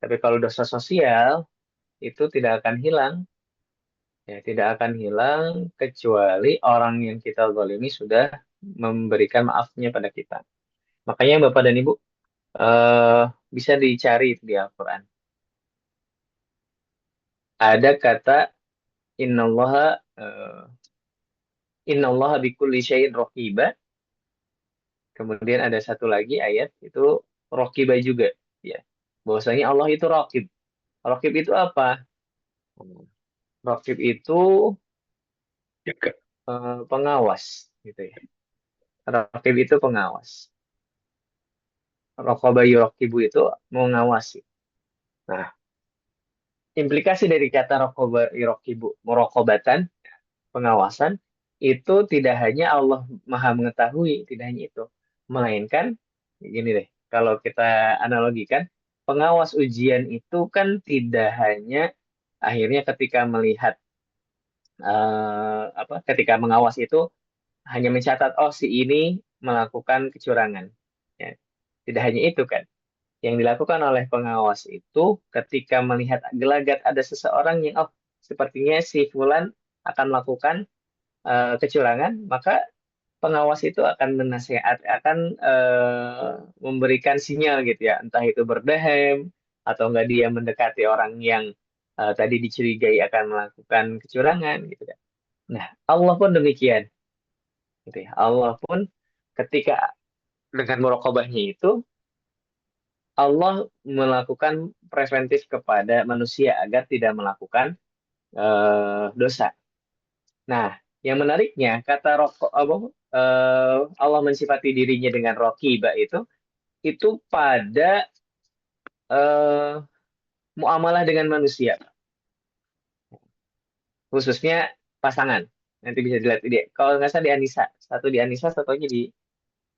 Tapi kalau dosa sosial itu tidak akan hilang, ya tidak akan hilang kecuali orang yang kita zalimi sudah memberikan maafnya pada kita. Makanya Bapak dan Ibu eh, bisa dicari itu di Al-Quran. Ada kata innallaha eh, innallaha bikulli syai'in raqiba. Kemudian ada satu lagi ayat itu raqiba juga, ya. Bahwasanya Allah itu raqib. Raqib itu apa? Raqib itu Jaga. pengawas gitu ya. Raqib itu pengawas. Raqaba yuraqibu itu mengawasi. Nah, implikasi dari kata raqaba yuraqibu, muraqabatan, pengawasan, itu tidak hanya Allah Maha mengetahui, tidak hanya itu. Melainkan gini deh, kalau kita analogikan, pengawas ujian itu kan tidak hanya akhirnya ketika melihat ketika mengawas itu hanya mencatat oh si ini melakukan kecurangan. Ya. Tidak hanya itu kan. Yang dilakukan oleh pengawas itu ketika melihat gelagat ada seseorang yang oh sepertinya si fulan akan melakukan kecurangan, maka pengawas itu akan akan memberikan sinyal gitu ya, entah itu berdehem atau enggak dia mendekati orang yang tadi dicurigai akan melakukan kecurangan gitu kan. Nah, Allah pun demikian gitu ya. Allah pun ketika dengan muraqabahnya itu Allah melakukan preventif kepada manusia agar tidak melakukan dosa. Nah, yang menariknya kata Allah mensifati dirinya dengan Rokiba itu pada eh, muamalah dengan manusia, khususnya pasangan. Nanti bisa dilihat di kalau nggak salah di Anisa, satu di Anisa, satunya di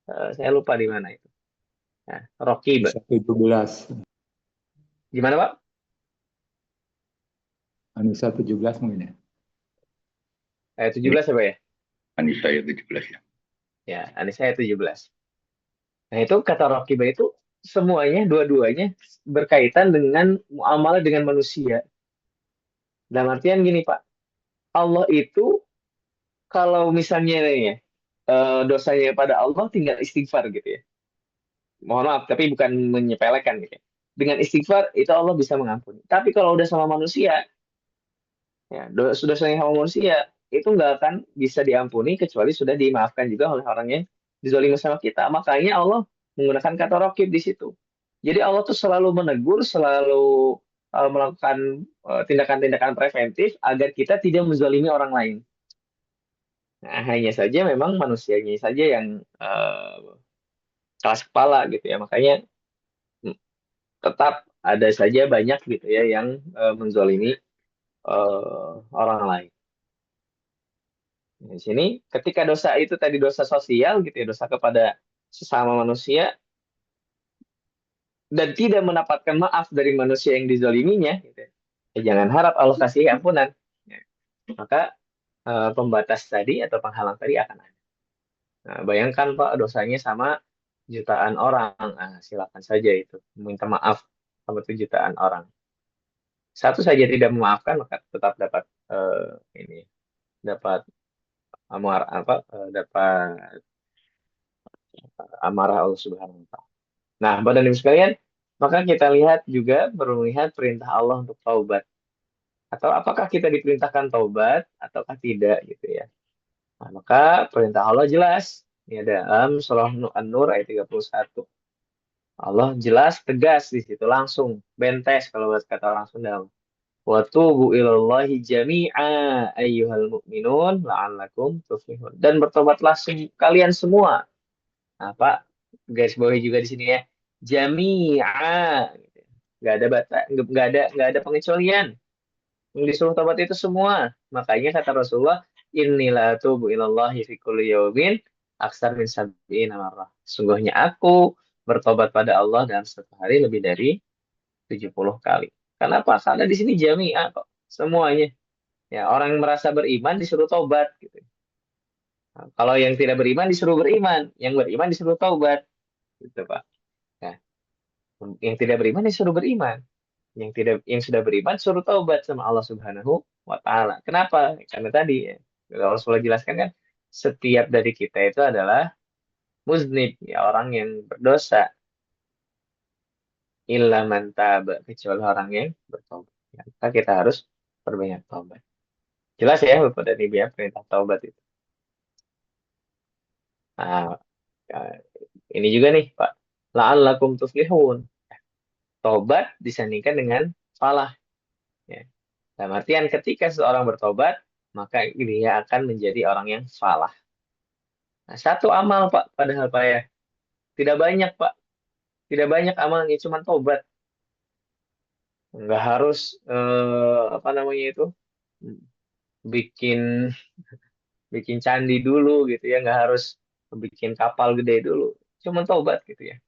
saya lupa di mana itu. Nah, Rokiba. 17. Gimana Pak? Anissa 17 mungkin ya. 17 apa ya? Anissa ayat 17 ya. Ya, Anisa ayat 17. Nah, itu kata Rokiba itu semuanya, dua-duanya berkaitan dengan muamalah dengan manusia. Dalam artian gini, Pak. Allah itu kalau misalnya ya, dosanya pada Allah tinggal istighfar gitu ya. Mohon maaf, tapi bukan menyepelekan gitu ya. dengan istighfar itu Allah bisa mengampuni. Tapi kalau udah sama manusia, ya sudah sayang sama manusia, itu nggak akan bisa diampuni kecuali sudah dimaafkan juga oleh orang yang dizalimi sama kita. Makanya Allah menggunakan kata raqib di situ. Jadi Allah tuh selalu menegur, selalu melakukan tindakan-tindakan preventif agar kita tidak menzalimi orang lain. Nah, hanya saja memang manusianya saja yang keras kepala gitu ya. Makanya mm, tetap ada saja banyak gitu ya yang menzalimi orang lain. Di sini ketika dosa itu tadi dosa sosial gitu ya, dosa kepada sesama manusia dan tidak mendapatkan maaf dari manusia yang dizaliminya gitu ya. Ya, jangan harap Allah kasih ampunan. Ya, maka pembatas tadi atau penghalang tadi akan ada. Nah, bayangkan Pak dosanya sama jutaan orang. Silakan saja itu minta maaf sama itu jutaan orang. Satu saja tidak memaafkan maka tetap dapat ini dapat dapat amarah Allah Subhanahu wa taala. Nah, Bapak dan Ibu sekalian, maka kita lihat juga perlu melihat perintah Allah untuk taubat. Atau apakah kita diperintahkan taubat ataukah tidak gitu ya. Nah, maka perintah Allah jelas. Ini dalam surah An-Nur ayat 31. Allah jelas tegas di situ langsung bentes kalau kata orang Sunda. Wa tubu ilallahi jami'a ayyuhal mu'minun la'allakum tuflihun. Dan bertobatlah kalian semua. Nah, Pak, garis bawahi juga di sini ya. Jami'a. Nggak ada pengecualian. Yang disuruh tobat itu semua. Makanya kata Rasulullah, Innila atubu ilallahi fi kulli yawmin aksar min sab'ina marrah. Sungguhnya aku bertobat pada Allah dalam satu hari lebih dari 70 kali. Kenapa? Karena di sini jami'ah kok. Semuanya. Ya, orang yang merasa beriman disuruh tobat gitu. Nah, kalau yang tidak beriman disuruh beriman, yang beriman disuruh taubat, gitu Pak. Nah, yang tidak beriman disuruh beriman, yang sudah beriman suruh taubat sama Allah Subhanahu wa taala. Kenapa? Karena tadi ya, kalau Rasulullah jelaskan kan setiap dari kita itu adalah muznib, ya orang yang berdosa. Illa man taba, kecuali orang yang bertobat. Ya, maka kita harus berbanyak taubat. Jelas ya Bapak dan Ibu ya perintah taubat itu. Nah, ya, ini juga nih Pak. La'allakum tuflihun. Tobat disandingkan dengan falah. Ya. Dalam artian ketika seseorang bertobat, maka dia akan menjadi orang yang falah. Nah, satu amal Pak, padahal Pak ya. Tidak banyak Pak. Tidak banyak amalnya, cuma tobat. Nggak harus, apa namanya itu, bikin bikin candi dulu gitu ya. Nggak harus bikin kapal gede dulu. Cuma tobat gitu ya.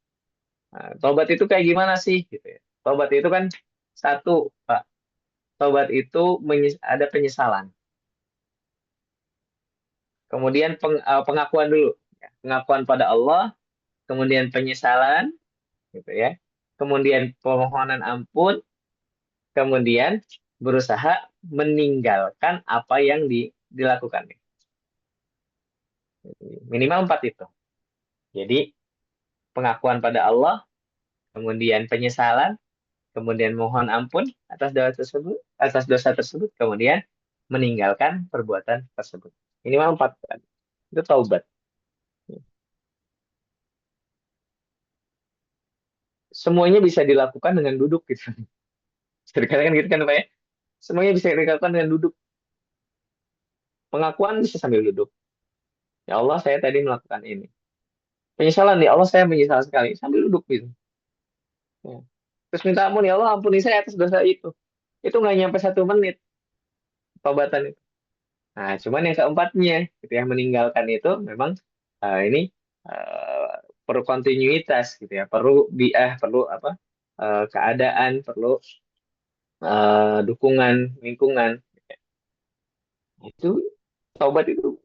Nah, tobat itu kayak gimana sih gitu ya. Tobat itu kan satu, Pak. Tobat itu ada penyesalan. Kemudian pengakuan dulu. Ya. Pengakuan pada Allah, kemudian penyesalan, gitu ya. Kemudian permohonan ampun, kemudian berusaha meninggalkan apa yang dilakukan. Minimal 4 itu. Jadi pengakuan pada Allah, kemudian penyesalan, kemudian mohon ampun atas dosa tersebut, kemudian meninggalkan perbuatan tersebut. Minimal 4 kali. Itu taubat. Semuanya bisa dilakukan dengan duduk gitu. Kadang-kadang gitu kan Pak ya. Semuanya bisa dilakukan dengan duduk. Pengakuan bisa sambil duduk. Ya Allah, saya tadi melakukan ini. Penyesalan, ya Allah, saya menyesal sekali. Sambil duduk gitu. Ya. Terus minta ampun, ya Allah, ampuni saya atas dosa itu. Itu nggak nyampe 1 menit taubatan itu. Nah, cuman yang keempatnya, gitu ya, meninggalkan itu memang ini perlu kontinuitas gitu ya, perlu apa keadaan, perlu dukungan lingkungan. Itu taubat itu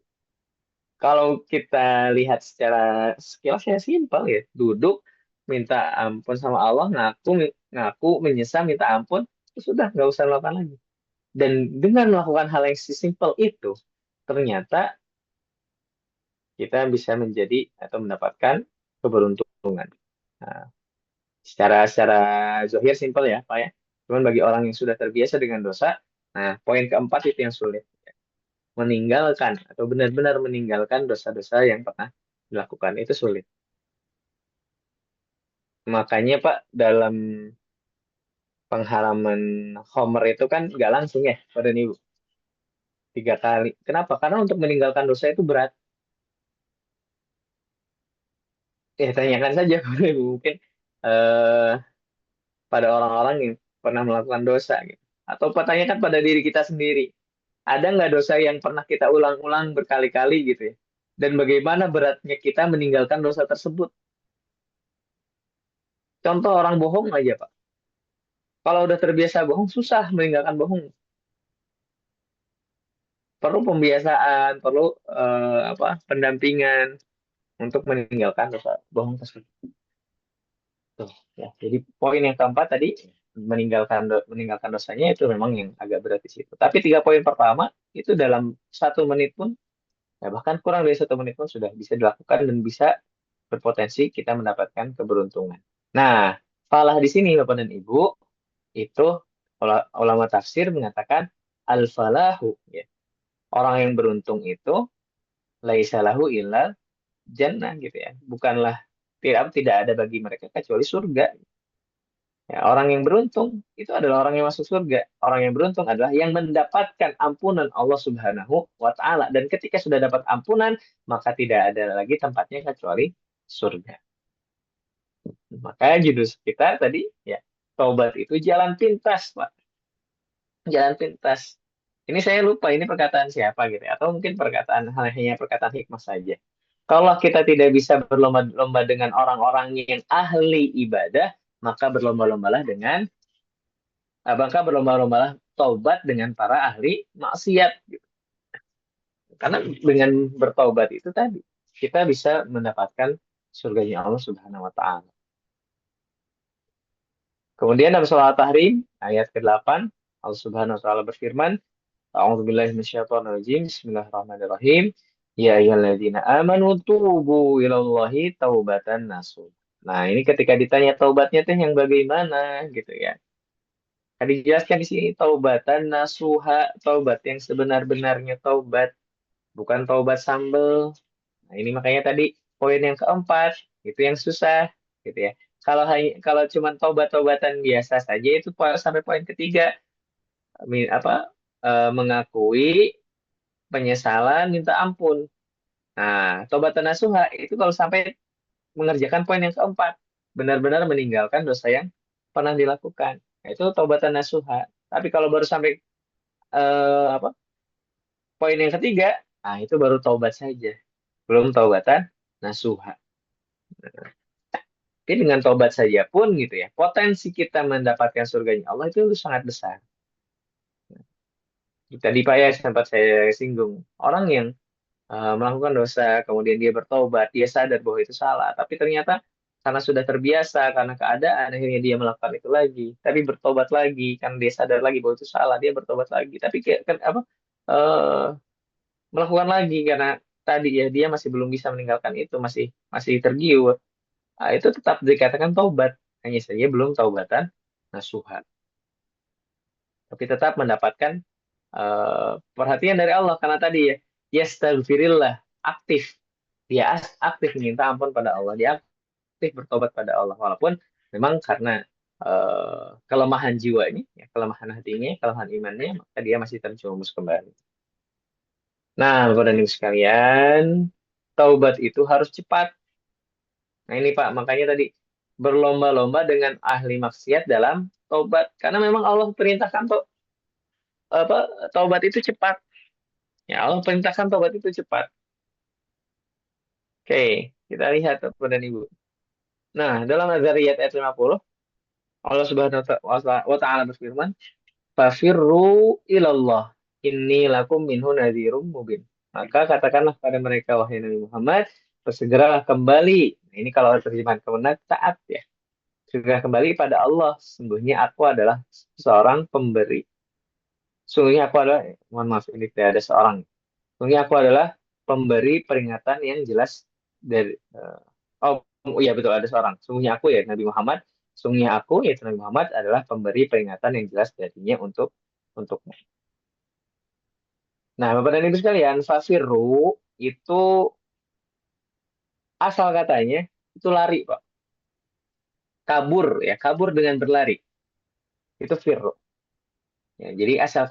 kalau kita lihat secara sekilasnya simpel ya, duduk minta ampun sama Allah, ngaku menyesal minta ampun, itu sudah nggak usah melakukan lagi. Dan dengan melakukan hal yang sesimpel itu, ternyata kita bisa menjadi atau mendapatkan keberuntungan. Nah, Secara zahir simpel ya, Pak ya. Cuman bagi orang yang sudah terbiasa dengan dosa, nah poin keempat itu yang sulit. Meninggalkan atau benar-benar meninggalkan dosa-dosa yang pernah dilakukan itu sulit. Makanya Pak, dalam pengharaman Homer itu kan nggak langsung ya pada Ibu. 3 kali. Kenapa? Karena untuk meninggalkan dosa itu berat. Ya tanyakan saja pada Ibu. Mungkin eh, pada orang-orang yang pernah melakukan dosa gitu. Atau pertanyakan pada diri kita sendiri. Ada nggak dosa yang pernah kita ulang-ulang berkali-kali gitu ya? Dan bagaimana beratnya kita meninggalkan dosa tersebut? Contoh orang bohong aja, Pak. Kalau udah terbiasa bohong, susah meninggalkan bohong. Perlu pembiasaan, perlu pendampingan untuk meninggalkan dosa bohong tersebut. Tuh, ya. Jadi poin yang keempat tadi meninggalkan dosanya itu memang yang agak berat di situ. Tapi 3 poin pertama itu dalam 1 menit pun, ya bahkan kurang dari 1 menit pun sudah bisa dilakukan dan bisa berpotensi kita mendapatkan keberuntungan. Nah, falah di sini Bapak dan Ibu itu ulama tafsir mengatakan al-falahu ya. Orang yang beruntung itu laisa lahu illa jannah gitu ya. Bukanlah tidak ada bagi mereka kecuali surga. Ya, orang yang beruntung itu adalah orang yang masuk surga. Orang yang beruntung adalah yang mendapatkan ampunan Allah Subhanahu wa taala dan ketika sudah dapat ampunan maka tidak ada lagi tempatnya kecuali surga. Makanya judul kita tadi ya, taubat itu jalan pintas, Pak. Jalan pintas. Ini saya lupa ini perkataan siapa gitu ya. Atau mungkin hanya perkataan hikmah saja. Kalau kita tidak bisa berlomba-lomba dengan orang-orang yang ahli ibadah, maka berlomba-lombalah taubat dengan para ahli maksiat. Gitu. Karena dengan bertaubat itu tadi, kita bisa mendapatkan surganya Allah Subhanahu wa Ta'ala. Kemudian dalam surah At-Tahrim ayat ke-8 Allah Subhanahu wa taala berfirman, A'udzubillahi minasyaitonirrajim. Bismillahirrahmanirrahim. Ya ayyuhalladzina amanu tubu ilallahi taubatan nasuh. Nah, ini ketika ditanya taubatnya teh yang bagaimana gitu ya. Tadi dijelaskan di sini taubatan nasuha, taubat yang sebenar-benarnya taubat, bukan taubat sambel. Nah, ini makanya tadi poin yang keempat itu yang susah gitu ya. Kalau cuma taubat-taubatan biasa saja itu sampai poin ketiga mengakui penyesalan, minta ampun. Nah, taubatan nasuha itu kalau sampai mengerjakan poin yang keempat, benar-benar meninggalkan dosa yang pernah dilakukan. Nah, itu taubatan nasuha. Tapi kalau baru sampai eh, apa poin yang ketiga, nah itu baru taubat saja, belum taubatan nasuha. Tapi dengan taubat saja pun gitu ya, potensi kita mendapatkan surganya Allah itu sangat besar. Tadi Pak ya sempat saya singgung, orang yang melakukan dosa, kemudian dia bertobat, dia sadar bahwa itu salah, tapi ternyata karena sudah terbiasa, karena keadaan, akhirnya dia melakukan itu lagi, tapi bertobat lagi, karena dia sadar lagi bahwa itu salah, dia bertobat lagi, tapi eh, melakukan lagi karena tadi ya dia masih belum bisa meninggalkan itu, masih masih tergiur, nah, itu tetap dikatakan taubat, hanya saja belum taubatan nasuha, tapi tetap mendapatkan perhatian dari Allah karena tadi ya yastaghfirillah aktif dia aktif minta ampun pada Allah dia aktif bertobat pada Allah walaupun memang karena kelemahan jiwanya ya, kelemahan hatinya kelemahan imannya maka dia masih terjerumus kembali. Nah Bapak dan Ibu sekalian taubat itu harus cepat. Nah ini Pak makanya tadi berlomba-lomba dengan ahli maksiat dalam taubat karena memang Allah perintahkan apa taubat itu cepat. Ya, Allah perintahkan tobat itu cepat. Oke, kita lihat Bapak dan Ibu. Nah, dalam Al-Zariyat ayat 50, Allah Subhanahu wa taala berfirman, "Fafirru ilallah, inni lakum minhu nadhirum mubin." Maka katakanlah pada mereka wahai Nabi Muhammad, bersegeralah kembali. Nah, ini kalau terjemahan kebenar taat ya. Segera kembali pada Allah. Sungguhnya aku adalah seorang pemberi. Sungguhnya aku adalah, mohon maaf ini tidak ada seorang. Sungguhnya aku adalah pemberi peringatan yang jelas dari oh iya betul ada seorang. Sungguhnya aku ya Nabi Muhammad sungguhnya aku yaitu Nabi Muhammad adalah pemberi peringatan yang jelas darinya untukmu. Nah, Bapak dan Ibu sekalian, fafirru itu asal katanya itu lari, Pak. Kabur ya, kabur dengan berlari. Itu firru. Ya, jadi asal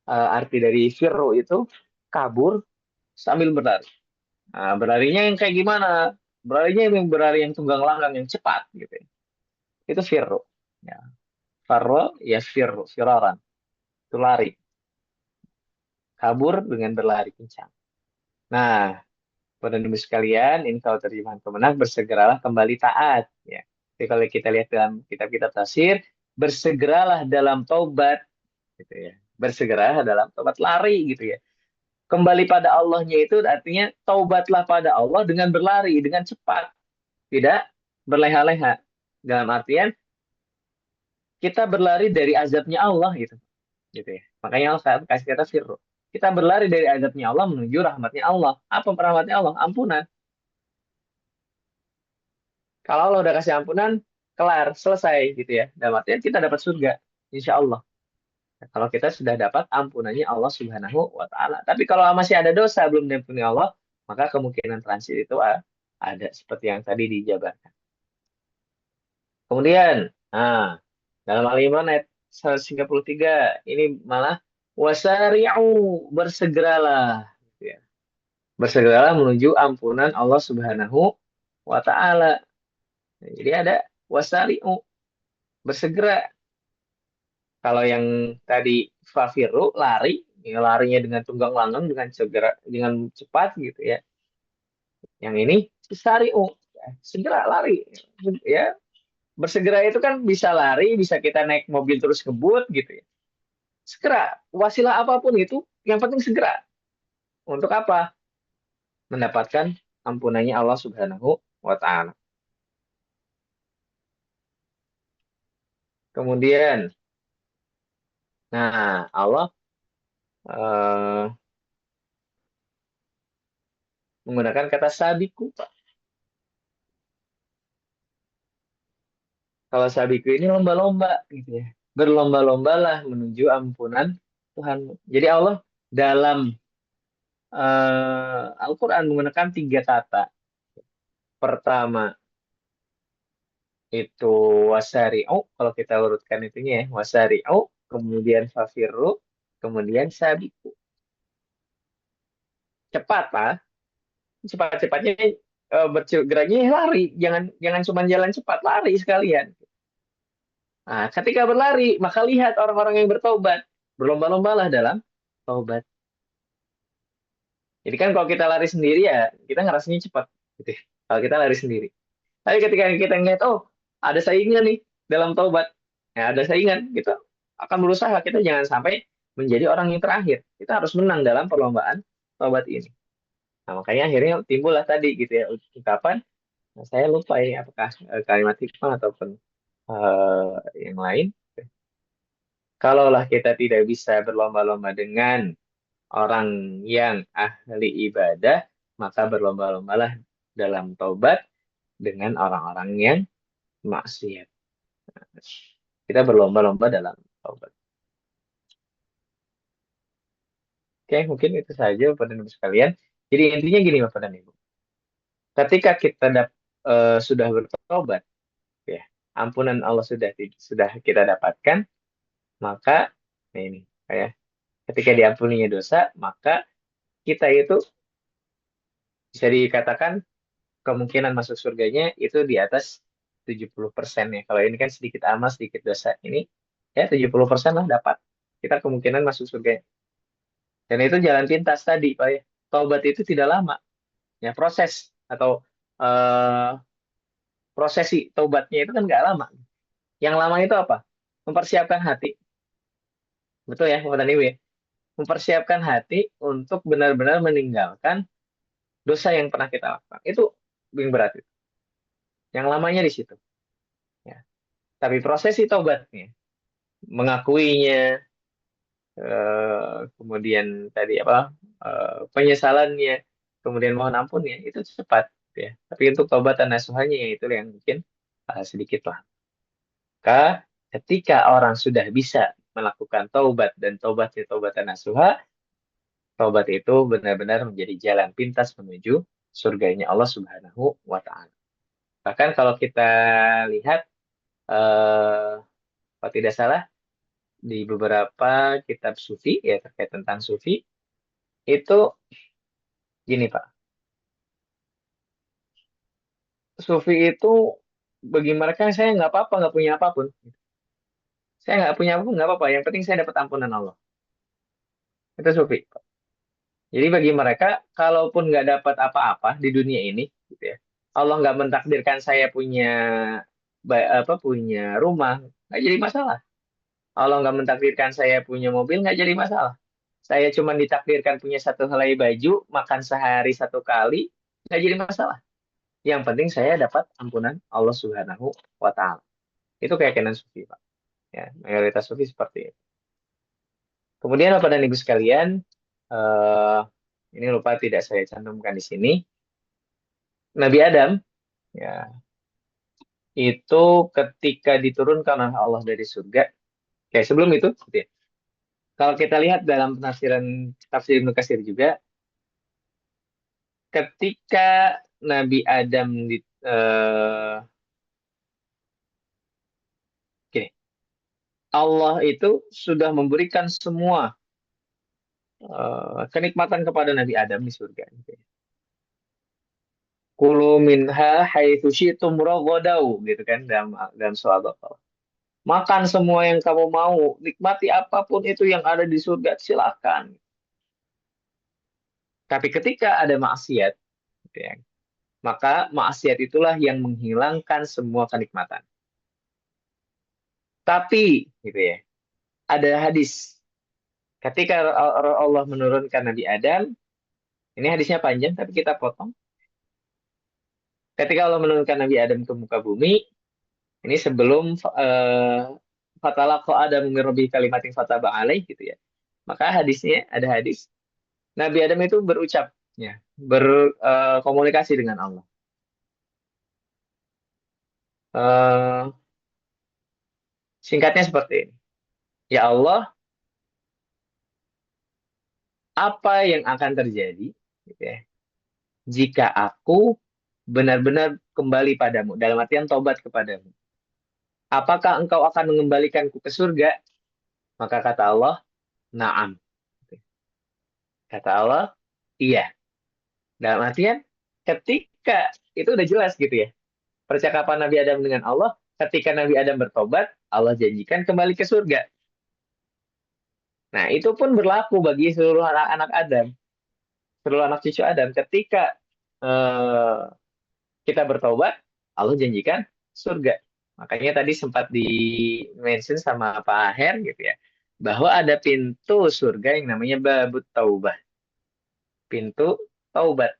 arti dari firru itu kabur sambil berlari. Nah, berlarinya yang kayak gimana? Berlarinya yang berlari yang tunggang langgang yang cepat gitu ya. Itu firru. Ya. Farro ya firru, firaran. Itu lari. Kabur dengan berlari kencang. Nah, pada ibu sekalian, ini kalau terjemahan Kemenak, bersegeralah kembali taat. Ya. Jadi kalau kita lihat dalam kitab-kitab tafsir, bersegeralah dalam taubat, gitu ya. Bersegeralah dalam taubat, lari gitu ya. Kembali pada Allahnya itu artinya taubatlah pada Allah dengan berlari, dengan cepat, tidak berleha-leha. Dalam artian kita berlari dari azabnya Allah gitu ya. Makanya Allah kasih kata firru. Kita berlari dari azabnya Allah menuju rahmatnya Allah. Apa rahmatnya Allah? Ampunan. Kalau Allah udah kasih ampunan, kelar, selesai gitu ya. Dalam artian kita dapat surga, insya Allah. Nah, kalau kita sudah dapat ampunannya Allah Subhanahu wa Ta'ala. Tapi kalau masih ada dosa belum diampuni Allah, maka kemungkinan transit itu ada seperti yang tadi dijabarkan. Kemudian, nah, dalam Al-Imran ayat 133 ini malah wasari'u, bersegeralah gitu ya. Bersegeralah menuju ampunan Allah Subhanahu wa Ta'ala. Nah, jadi ada wasari'u, bersegera. Kalau yang tadi fafiru lari, ya larinya dengan tunggang langgang dengan segera, dengan cepat gitu ya. Yang ini sari'u, ya, segera lari ya. Bersegera itu kan bisa lari, bisa kita naik mobil terus ngebut gitu ya. Segera, wasilah apapun itu, yang penting segera. Untuk apa? Mendapatkan ampunannya Allah Subhanahu wa Ta'ala. Kemudian, nah Allah eh, menggunakan kata sabiku, Pak. Kalau sabiku ini lomba-lomba gitu ya. Berlomba-lombalah menuju ampunan Tuhan. Jadi Allah dalam Al-Quran menggunakan 3 kata. Pertama itu wasari'u, kalau kita urutkan itunya ya, wasari'u, kemudian fafirru, kemudian sabiku. Cepat, Pak. Cepat-cepatnya bergeraknya lari, jangan cuma jalan cepat, lari sekalian. Nah, ketika berlari, maka lihat orang-orang yang bertobat, berlomba-lombalah dalam taubat. Jadi kan kalau kita lari sendiri ya, kita ngerasanya cepat gitu ya. Kalau kita lari sendiri. Tapi ketika kita ngeliat, oh, ada saingan nih dalam taubat. Ya, ada saingan, kita akan berusaha, kita jangan sampai menjadi orang yang terakhir. Kita harus menang dalam perlombaan taubat ini. Nah, makanya akhirnya timbullah tadi gitu ya ungkapan. Nah, saya lupa ini apakah kalimat hikmah ataupun yang lain. Kalaulah kita tidak bisa berlomba-lomba dengan orang yang ahli ibadah, maka berlomba-lombalah dalam taubat dengan orang-orang yang maksiat. Kita berlomba-lomba dalam taubat. Oke, mungkin itu saja Bapak dan Ibu sekalian. Jadi intinya gini Bapak dan Ibu. Ketika kita sudah bertobat, ya, ampunan Allah sudah kita dapatkan, maka nah ini kayak ketika diampuninya dosa, maka kita itu bisa dikatakan kemungkinan masuk surganya itu di atas 70% ya. Kalau ini kan sedikit amal, sedikit dosa. Ini ya 70% lah dapat. Kita kemungkinan masuk surga. Dan itu jalan pintas tadi, Pak ya. Taubat itu tidak lama. Ya, proses atau eh, prosesi taubatnya itu kan nggak lama. Yang lama itu apa? Mempersiapkan hati. Betul ya, Bapak dan Ibu ya. Mempersiapkan hati untuk benar-benar meninggalkan dosa yang pernah kita lakukan. Itu yang berat itu. Yang lamanya di situ. Ya. Tapi prosesi taubatnya, mengakuinya, kemudian tadi apa penyesalannya, kemudian mohon ampunnya itu cepat ya. Tapi untuk taubat dan nasuhannya ya itu yang mungkin sedikit lah. Maka ketika orang sudah bisa melakukan taubat dan taubatnya taubatan nasuha, taubat itu benar-benar menjadi jalan pintas menuju surganya Allah Subhanahu wa Ta'ala. Bahkan kalau kita lihat, kalau tidak salah, di beberapa kitab sufi ya terkait tentang sufi itu gini Pak, sufi itu bagi mereka saya nggak apa-apa, nggak punya apapun, saya nggak punya apapun nggak apa-apa, yang penting saya dapat ampunan Allah. Itu sufi. Jadi bagi mereka kalaupun nggak dapat apa-apa di dunia ini, gitu ya, Allah nggak mentakdirkan saya punya punya rumah, nggak jadi masalah. Allah nggak mentakdirkan saya punya mobil, nggak jadi masalah. Saya cuma ditakdirkan punya satu helai baju, makan sehari satu kali, nggak jadi masalah. Yang penting saya dapat ampunan Allah Subhanahu wa Ta'ala. Itu keyakinan sufi, Pak. Ya, mayoritas sufi seperti itu. Kemudian Bapak dan Ibu sekalian, ini lupa tidak saya cantumkan di sini. Nabi Adam, ya, itu ketika diturunkan oleh Allah dari surga, kayak sebelum itu, gitu ya. Kalau kita lihat dalam penafsiran tafsir Ibnu Katsir juga, ketika Nabi Adam gini, Allah itu sudah memberikan semua kenikmatan kepada Nabi Adam di surga. Gitu ya. Kulu minha haitsu syi'tum raghadau gitu kan dalam surah Al-Baqarah. Makan semua yang kamu mau, nikmati apapun itu yang ada di surga, silakan. Tapi ketika ada maksiat, gitu ya, maka maksiat itulah yang menghilangkan semua kenikmatan. Tapi, gitu ya, ada hadis. Ketika Allah menurunkan Nabi Adam, ini hadisnya panjang, tapi kita potong. Ketika Allah menurunkan Nabi Adam ke muka bumi, ini sebelum fatalaqa Adam min rabbihi kalimatin fataba alaih, gitu ya. Maka hadisnya, ada hadis, Nabi Adam itu berucap, ya, berkomunikasi dengan Allah. Singkatnya seperti ini. Ya Allah, apa yang akan terjadi, gitu ya, jika aku benar-benar kembali padamu, dalam artian taubat kepadamu? Apakah engkau akan mengembalikanku ke surga? Maka kata Allah, na'am. Kata Allah, iya. Dalam artian, ketika, itu udah jelas gitu ya, percakapan Nabi Adam dengan Allah, ketika Nabi Adam bertobat, Allah janjikan kembali ke surga. Nah, itu pun berlaku bagi seluruh anak-anak Adam, seluruh anak cucu Adam. Ketika kita bertobat, Allah janjikan surga. Makanya tadi sempat di-mention sama Pak Aher gitu ya, bahwa ada pintu surga yang namanya babut taubah. Pintu taubat.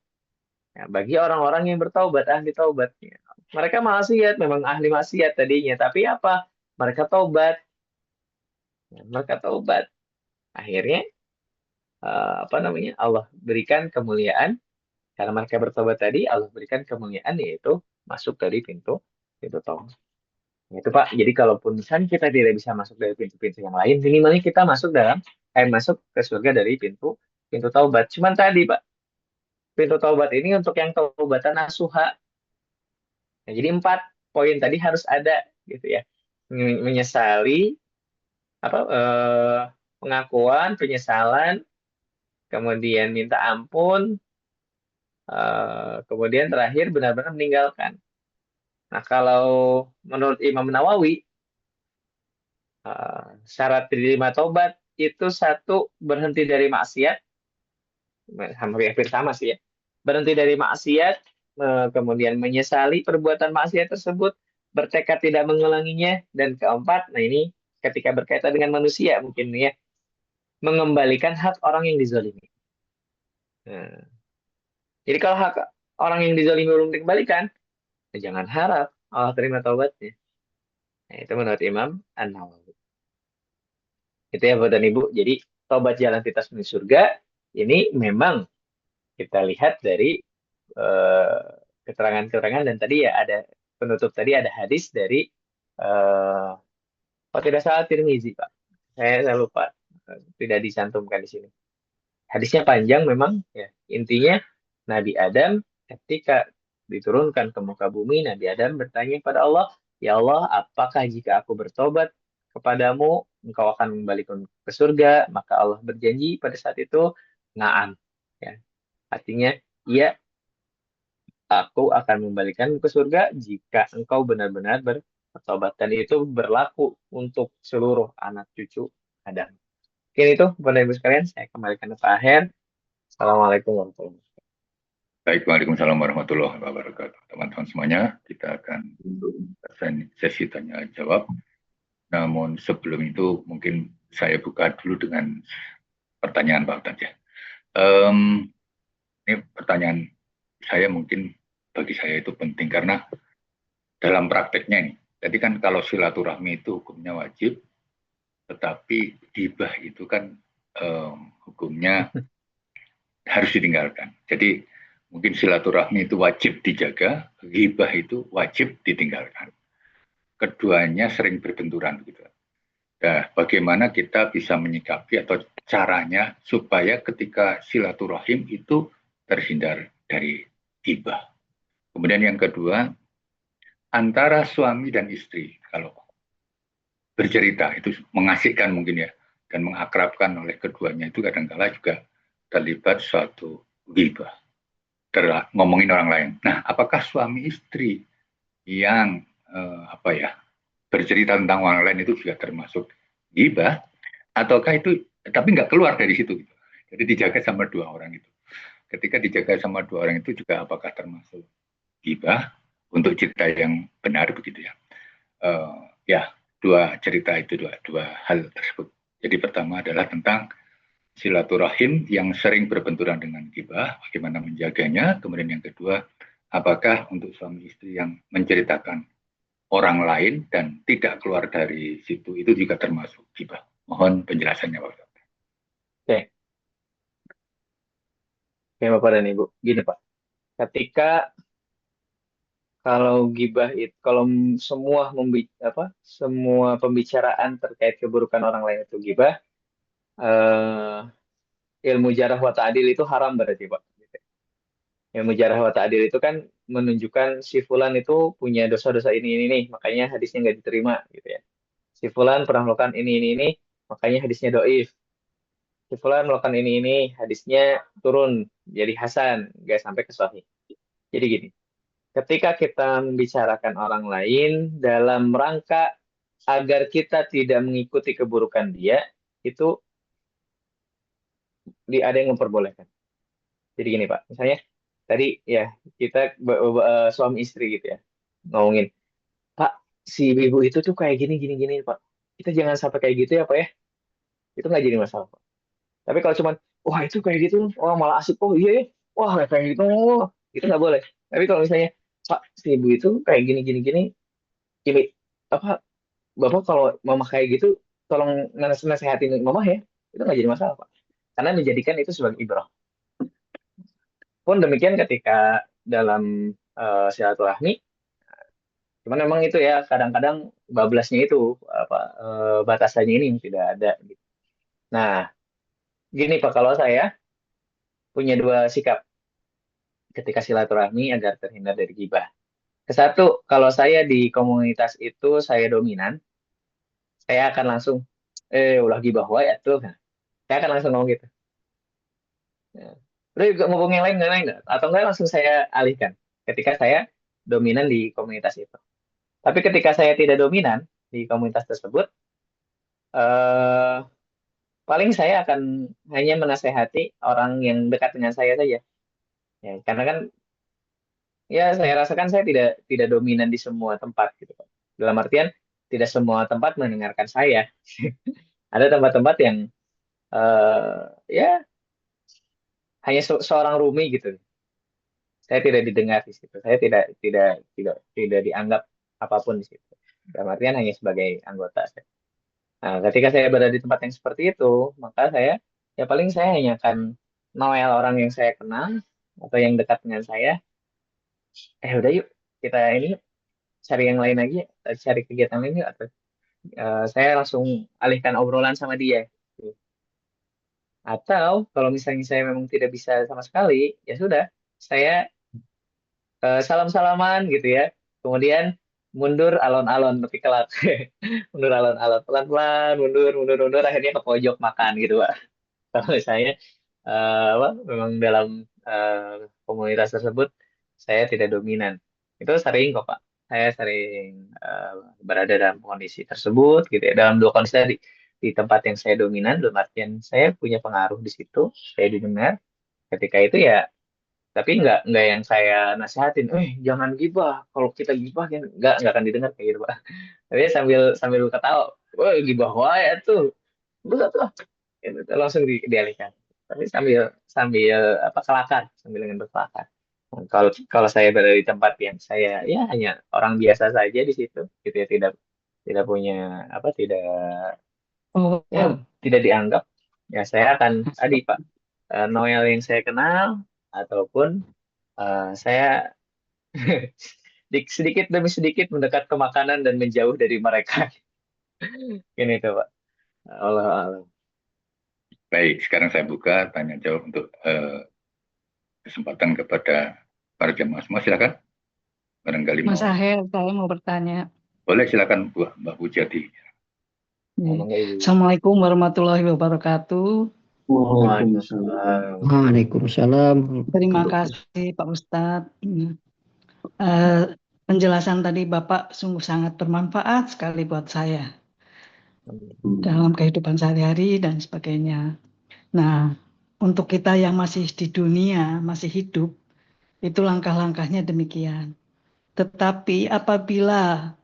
Ya, bagi orang-orang yang bertaubat, ahli taubat. Ya. Mereka maksiat, memang ahli maksiat tadinya, tapi apa? Mereka taubat. Ya, mereka taubat. Akhirnya Allah berikan kemuliaan karena mereka bertobat tadi, Allah berikan kemuliaan yaitu masuk dari pintu taubat. Itu Pak. Jadi kalaupun misalnya kita tidak bisa masuk dari pintu-pintu yang lain, minimalnya kita masuk ke surga dari pintu taubat. Cuman tadi Pak, pintu taubat ini untuk yang taubatan nasuha. Nah, jadi 4 poin tadi harus ada gitu ya. Menyesali pengakuan, penyesalan, kemudian minta ampun, kemudian terakhir benar-benar meninggalkan. Nah, kalau menurut Imam Nawawi, syarat diterima taubat itu 1, berhenti dari maksiat, hampir sama sih ya. Berhenti dari maksiat, kemudian menyesali perbuatan maksiat tersebut, bertekad tidak mengulanginya, dan keempat, nah ini ketika berkaitan dengan manusia mungkin ya, mengembalikan hak orang yang dizalimi. Nah, jadi kalau hak orang yang dizalimi belum dikembalikan, jangan harap Allah terima taubatnya. Nah, itu menurut Imam An-Nawawi. Itu ya Bapak dan Ibu. Jadi taubat jalan pintas menuju surga ini memang kita lihat dari keterangan-keterangan, dan tadi ya ada penutup tadi ada hadis dari kalau tidak salah Tirmizi, Pak. Saya lupa, tidak dicantumkan di sini. Hadisnya panjang memang, ya. Intinya Nabi Adam ketika diturunkan ke muka bumi, Nabi Adam bertanya kepada Allah, ya Allah, apakah jika aku bertobat kepadamu, engkau akan membalikan ke surga? Maka Allah berjanji pada saat itu, na'am. Ya. Artinya, iya, aku akan membalikan ke surga jika engkau benar-benar bertobat. Dan itu berlaku untuk seluruh anak cucu Adam. Mungkin itu, Bapak Ibu sekalian, saya kembalikan ke Pak Aher. Assalamualaikum warahmatullahi wabarakatuh. Baik, Waalaikumsalam warahmatullahi wabarakatuh. Teman-teman semuanya, kita akan sesi tanya jawab. Namun sebelum itu mungkin saya buka dulu dengan pertanyaan Pak Ustadz ya. Ini pertanyaan saya mungkin bagi saya itu penting karena dalam prakteknya nih, jadi kan kalau silaturahmi itu hukumnya wajib, tetapi ghibah itu kan hukumnya harus ditinggalkan. Jadi mungkin silaturahmi itu wajib dijaga, ghibah itu wajib ditinggalkan. Keduanya sering berbenturan gitu. Nah, bagaimana kita bisa menyikapi atau caranya supaya ketika silaturahim itu terhindar dari ghibah. Kemudian yang kedua, antara suami dan istri kalau bercerita itu mengasihkan mungkin ya dan mengakrabkan oleh keduanya itu kadang-kala juga terlibat suatu ghibah. Ngomongin orang lain. Nah, apakah suami istri yang bercerita tentang orang lain itu juga termasuk ghibah, ataukah itu tapi nggak keluar dari situ gitu. Jadi dijaga sama dua orang itu. Ketika dijaga sama dua orang itu juga apakah termasuk ghibah untuk cerita yang benar begitu ya. Ya, dua cerita itu dua hal tersebut. Jadi pertama adalah tentang silaturahim yang sering berbenturan dengan ghibah, bagaimana menjaganya. Kemudian yang kedua, apakah untuk suami istri yang menceritakan orang lain dan tidak keluar dari situ itu juga termasuk ghibah. Mohon penjelasannya Pak. Oke. Oke, Bapak dan Ibu. Gini Pak, ketika kalau ghibah itu, kalau semua pembicaraan terkait keburukan orang lain itu ghibah, ilmu jarah wa ta'dil itu haram berarti Pak. Ilmu jarah wa ta'dil itu kan menunjukkan si fulan itu punya dosa-dosa ini nih, makanya hadisnya nggak diterima gitu ya. Si fulan pernah melakukan ini, makanya hadisnya doif. Si fulan melakukan ini, hadisnya turun jadi hasan, nggak sampai ke sahih. Jadi gini, ketika kita membicarakan orang lain dalam rangka agar kita tidak mengikuti keburukan dia, itu ada yang memperbolehkan. Jadi gini Pak, misalnya tadi ya kita suami istri gitu ya ngomongin, Pak si ibu itu tuh kayak gini Pak, kita jangan sampai kayak gitu ya Pak ya, itu nggak jadi masalah Pak. Tapi kalau cuman wah itu kayak gitu, wah malah asik, oh iya ya, wah kayak gitu, itu nggak boleh. Tapi kalau misalnya Pak si ibu itu kayak gini, ini apa Bapak kalau mama kayak gitu tolong nasehatin mama ya, itu nggak jadi masalah Pak, karena menjadikan itu sebagai ibrah. Pun demikian ketika dalam silaturahmi, cuman memang itu ya kadang-kadang bablasnya itu batasannya ini yang tidak ada gitu. Nah, gini Pak, kalau saya punya dua sikap ketika silaturahmi agar terhindar dari ghibah. Kesatu, kalau saya di komunitas itu saya dominan, saya akan langsung ulah ghibah wae atuh. Nah, saya akan langsung ngomong gitu. Ya. Udah juga ngomong yang lain, atau enggak langsung saya alihkan ketika saya dominan di komunitas itu. Tapi ketika saya tidak dominan di komunitas tersebut, eh, paling saya akan hanya menasehati orang yang dekat dengan saya saja. Ya, karena kan ya saya rasakan saya tidak dominan di semua tempat gitu Pak. Dalam artian tidak semua tempat mendengarkan saya. Ada tempat-tempat yang ya hanya seorang Rumi gitu. Saya tidak didengar di situ. Saya tidak dianggap apapun di situ. Dalam artian hanya sebagai anggota. Nah, ketika saya berada di tempat yang seperti itu, maka saya ya paling saya hanya akan noel orang yang saya kenal atau yang dekat dengan saya. Udah yuk kita ini cari yang lain lagi, cari kegiatan lain nggak? Atau saya langsung alihkan obrolan sama dia. Atau kalau misalnya saya memang tidak bisa sama sekali, ya sudah, saya salam-salaman gitu ya. Kemudian mundur alon-alon tapi kelak. Mundur alon-alon pelan-pelan, mundur, mundur, mundur, akhirnya ke pojok makan gitu, Pak. Kalau saya apa, memang dalam komunitas tersebut saya tidak dominan. Itu sering kok, Pak. Saya sering eh, berada dalam kondisi tersebut gitu ya. Dalam dua kondisi tadi, di tempat yang saya dominan, dalam artian saya punya pengaruh di situ, saya didengar. Ketika itu ya, tapi nggak yang saya nasihatin, jangan gibah. Kalau kita gibah kan nggak akan didengar kayak gitu, Pak. Tapi sambil sambil ketawa, wah gibah wae tuh, betul tuh, gitu, langsung dialihkan. Tapi sambil sambil apa, kelakar, sambil dengan berkelakar. Nah, kalau saya berada di tempat yang saya ya hanya orang biasa saja di situ, gitu ya, tidak tidak punya apa, tidak Oh, ya tidak dianggap, ya saya akan tadi, Pak, Noel yang saya kenal ataupun saya sedikit demi sedikit mendekat ke makanan dan menjauh dari mereka. Ini tuh, Pak. Allah Allah. Baik, sekarang saya buka tanya jawab untuk kesempatan kepada para jemaah semua. Silakan. Barangkali mau. Mas Aher, saya mau bertanya. Boleh, silakan Mbak Pujadi. Assalamualaikum warahmatullahi wabarakatuh. Waalaikumsalam. Waalaikumsalam. Terima kasih Pak Ustadz. Penjelasan tadi Bapak sungguh sangat bermanfaat sekali buat saya dalam kehidupan sehari-hari dan sebagainya. Nah, untuk kita yang masih di dunia, masih hidup, itu langkah-langkahnya demikian. Tetapi apabila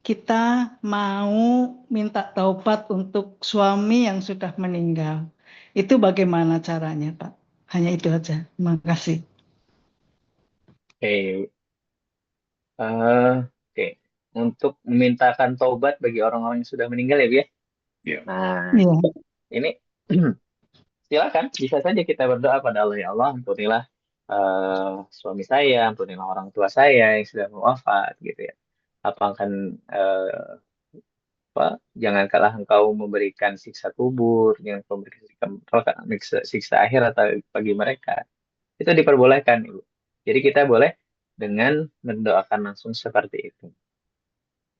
kita mau minta taubat untuk suami yang sudah meninggal, itu bagaimana caranya, Pak? Hanya itu aja. Terima kasih. Oke. Oke. Untuk memintakan taubat bagi orang-orang yang sudah meninggal ya, Bu ya. Ya. Nah, Iya. ini silakan, bisa saja kita berdoa pada Allah, ya Allah, ampunilah suami saya, ampunilah orang tua saya yang sudah wafat gitu ya. Apa akan jangankanlah engkau memberikan siksa kubur, jangan engkau memberikan siksa akhir atau bagi mereka. Itu diperbolehkan, Ibu. Jadi kita boleh dengan mendoakan langsung seperti itu.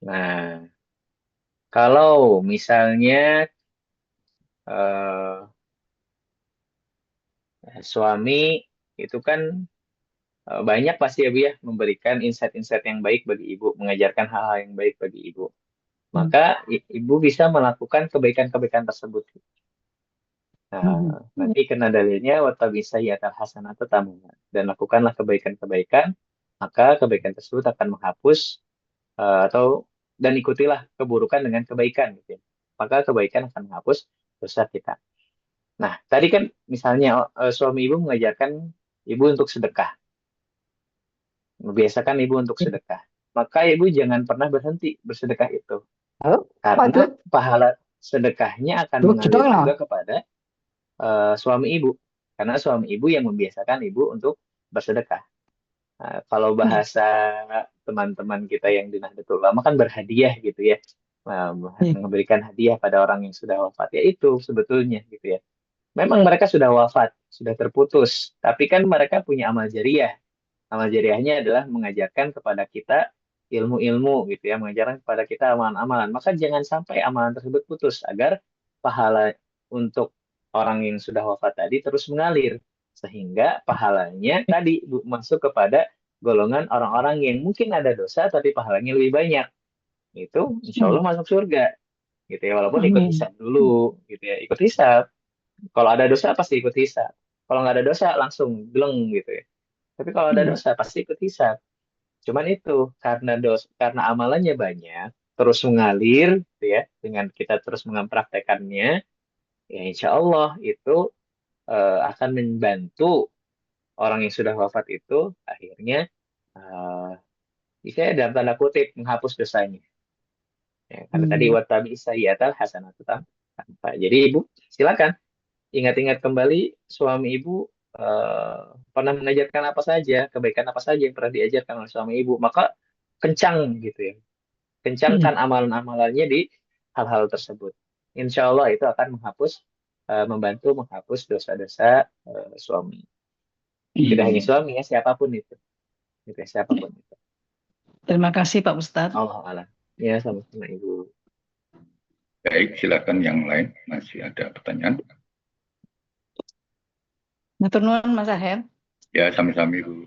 Nah, kalau misalnya suami itu kan banyak pasti ya, Bu ya, memberikan insight-insight yang baik bagi ibu, mengajarkan hal-hal yang baik bagi ibu. Maka ibu bisa melakukan kebaikan-kebaikan tersebut. Nah, nanti kena dalilnya watabisa yatal hasanatu tamuha, dan lakukanlah kebaikan-kebaikan, maka kebaikan tersebut akan menghapus atau dan ikutilah keburukan dengan kebaikan gitu ya. Maka kebaikan akan menghapus dosa kita. Nah, tadi kan misalnya suami ibu mengajarkan ibu untuk sedekah. Membiasakan ibu untuk sedekah. Maka ibu jangan pernah berhenti bersedekah itu. Karena pahala sedekahnya akan mengalir juga kepada suami ibu. Karena suami ibu yang membiasakan ibu untuk bersedekah. Nah, kalau bahasa teman-teman kita yang di Nahdlatul Ulama kan berhadiah gitu ya. Memberikan hadiah pada orang yang sudah wafat. Ya itu sebetulnya gitu ya. Memang mereka sudah wafat, sudah terputus. Tapi kan mereka punya amal jariah. Amal jariahnya adalah mengajarkan kepada kita ilmu-ilmu gitu ya, mengajarkan kepada kita amalan-amalan. Maka jangan sampai amalan tersebut putus agar pahala untuk orang yang sudah wafat tadi terus mengalir, sehingga pahalanya tadi masuk kepada golongan orang-orang yang mungkin ada dosa tapi pahalanya lebih banyak. Itu insya Allah masuk surga gitu ya, walaupun ikut hisab dulu gitu ya, ikut hisab. Kalau ada dosa pasti ikut hisab. Kalau nggak ada dosa langsung bleng gitu ya. Tapi kalau ada dosa pasti ikut hisab. Cuman itu karena amalannya banyak, terus mengalir gitu ya, dengan kita terus mempraktekannya, ya insya Allah itu akan membantu orang yang sudah wafat itu akhirnya bisa dalam tanda kutip menghapus dosanya. Ya, karena tadi watabi sayyi'atal hasanatu tamha. Jadi ibu silakan ingat-ingat kembali suami ibu pernah mengajarkan apa saja, kebaikan apa saja yang pernah diajarkan oleh suami ibu. Maka kencang gitu ya. Kencangkan amalan-amalannya di hal-hal tersebut. Insya Allah itu akan membantu menghapus dosa-dosa suami. Tidak hanya suami ya, siapapun itu. Gitu ya, siapapun itu. Terima kasih Pak Ustadz. Allah alam. Ya, sama-sama Ibu. Baik, silakan yang lain. Masih ada pertanyaan? Matur nuwun Mas Aher. Ya, sami-sami Ibu.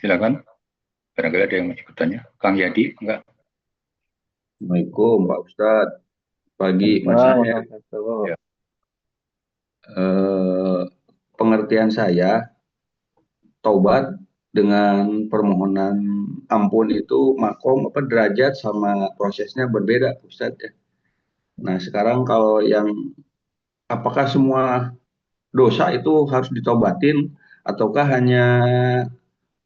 Silakan. Barangkali ada yang masih bertanya. Kang Yadi, enggak? Assalamualaikum Pak Ustadz. Pagi Mas Aher. Ya. Pengertian saya, taubat dengan permohonan ampun itu makom apa derajat sama prosesnya berbeda Ustadz ya. Nah sekarang kalau apakah semua dosa itu harus ditaubatin ataukah hanya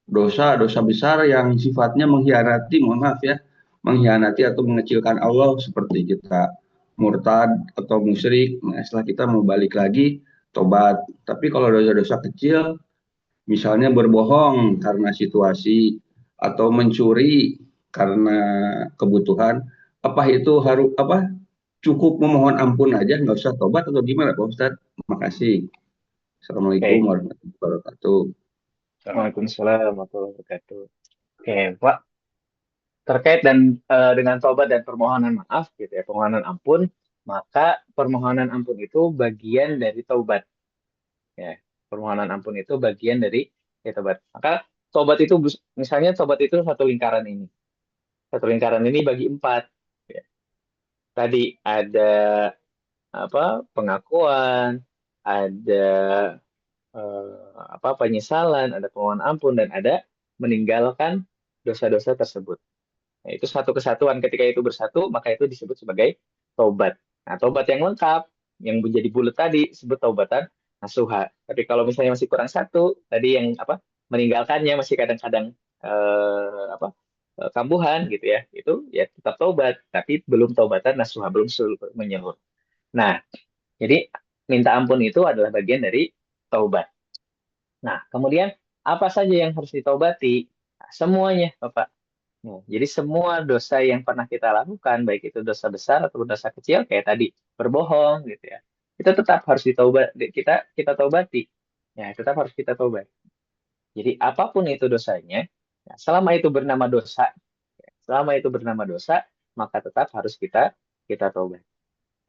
dosa-dosa besar yang sifatnya mengkhianati, mohon maaf ya, mengkhianati atau mengecilkan Allah seperti kita murtad atau musyrik, nah setelah kita mau balik lagi tobat. Tapi kalau dosa-dosa kecil, misalnya berbohong karena situasi atau mencuri karena kebutuhan, apa itu harus cukup memohon ampun aja, nggak usah tobat atau gimana Pak Ustadz? Terima kasih. Assalamualaikum warahmatullahi wabarakatuh. Waalaikumsalam warahmatullahi wabarakatuh. Oke, Pak. Terkait dengan taubat dan permohonan maaf gitu ya, permohonan ampun, maka permohonan ampun itu bagian dari taubat. Ya, permohonan ampun itu bagian dari taubat. Maka taubat itu misalnya taubat itu satu lingkaran ini. Satu lingkaran ini bagi 4. Ya. Tadi ada pengakuan, ada penyesalan, ada permohonan ampun, dan ada meninggalkan dosa-dosa tersebut. Nah, itu satu kesatuan. Ketika itu bersatu, maka itu disebut sebagai taubat. Nah, taubat yang lengkap, yang menjadi bulat tadi, disebut taubatan nasuha. Tapi kalau misalnya masih kurang satu, tadi yang meninggalkannya masih kadang-kadang kambuhan gitu ya, itu ya tetap taubat, tapi belum taubatan nasuha, belum menyeluruh. Nah, jadi minta ampun itu adalah bagian dari taubat. Nah, kemudian apa saja yang harus ditaubati? Nah, semuanya, Bapak. Nah, jadi semua dosa yang pernah kita lakukan, baik itu dosa besar atau dosa kecil, kayak tadi berbohong, gitu ya, itu tetap harus kita taubati. Ya, tetap harus kita taubat. Jadi apapun itu dosanya, ya, selama itu bernama dosa, maka tetap harus kita taubat.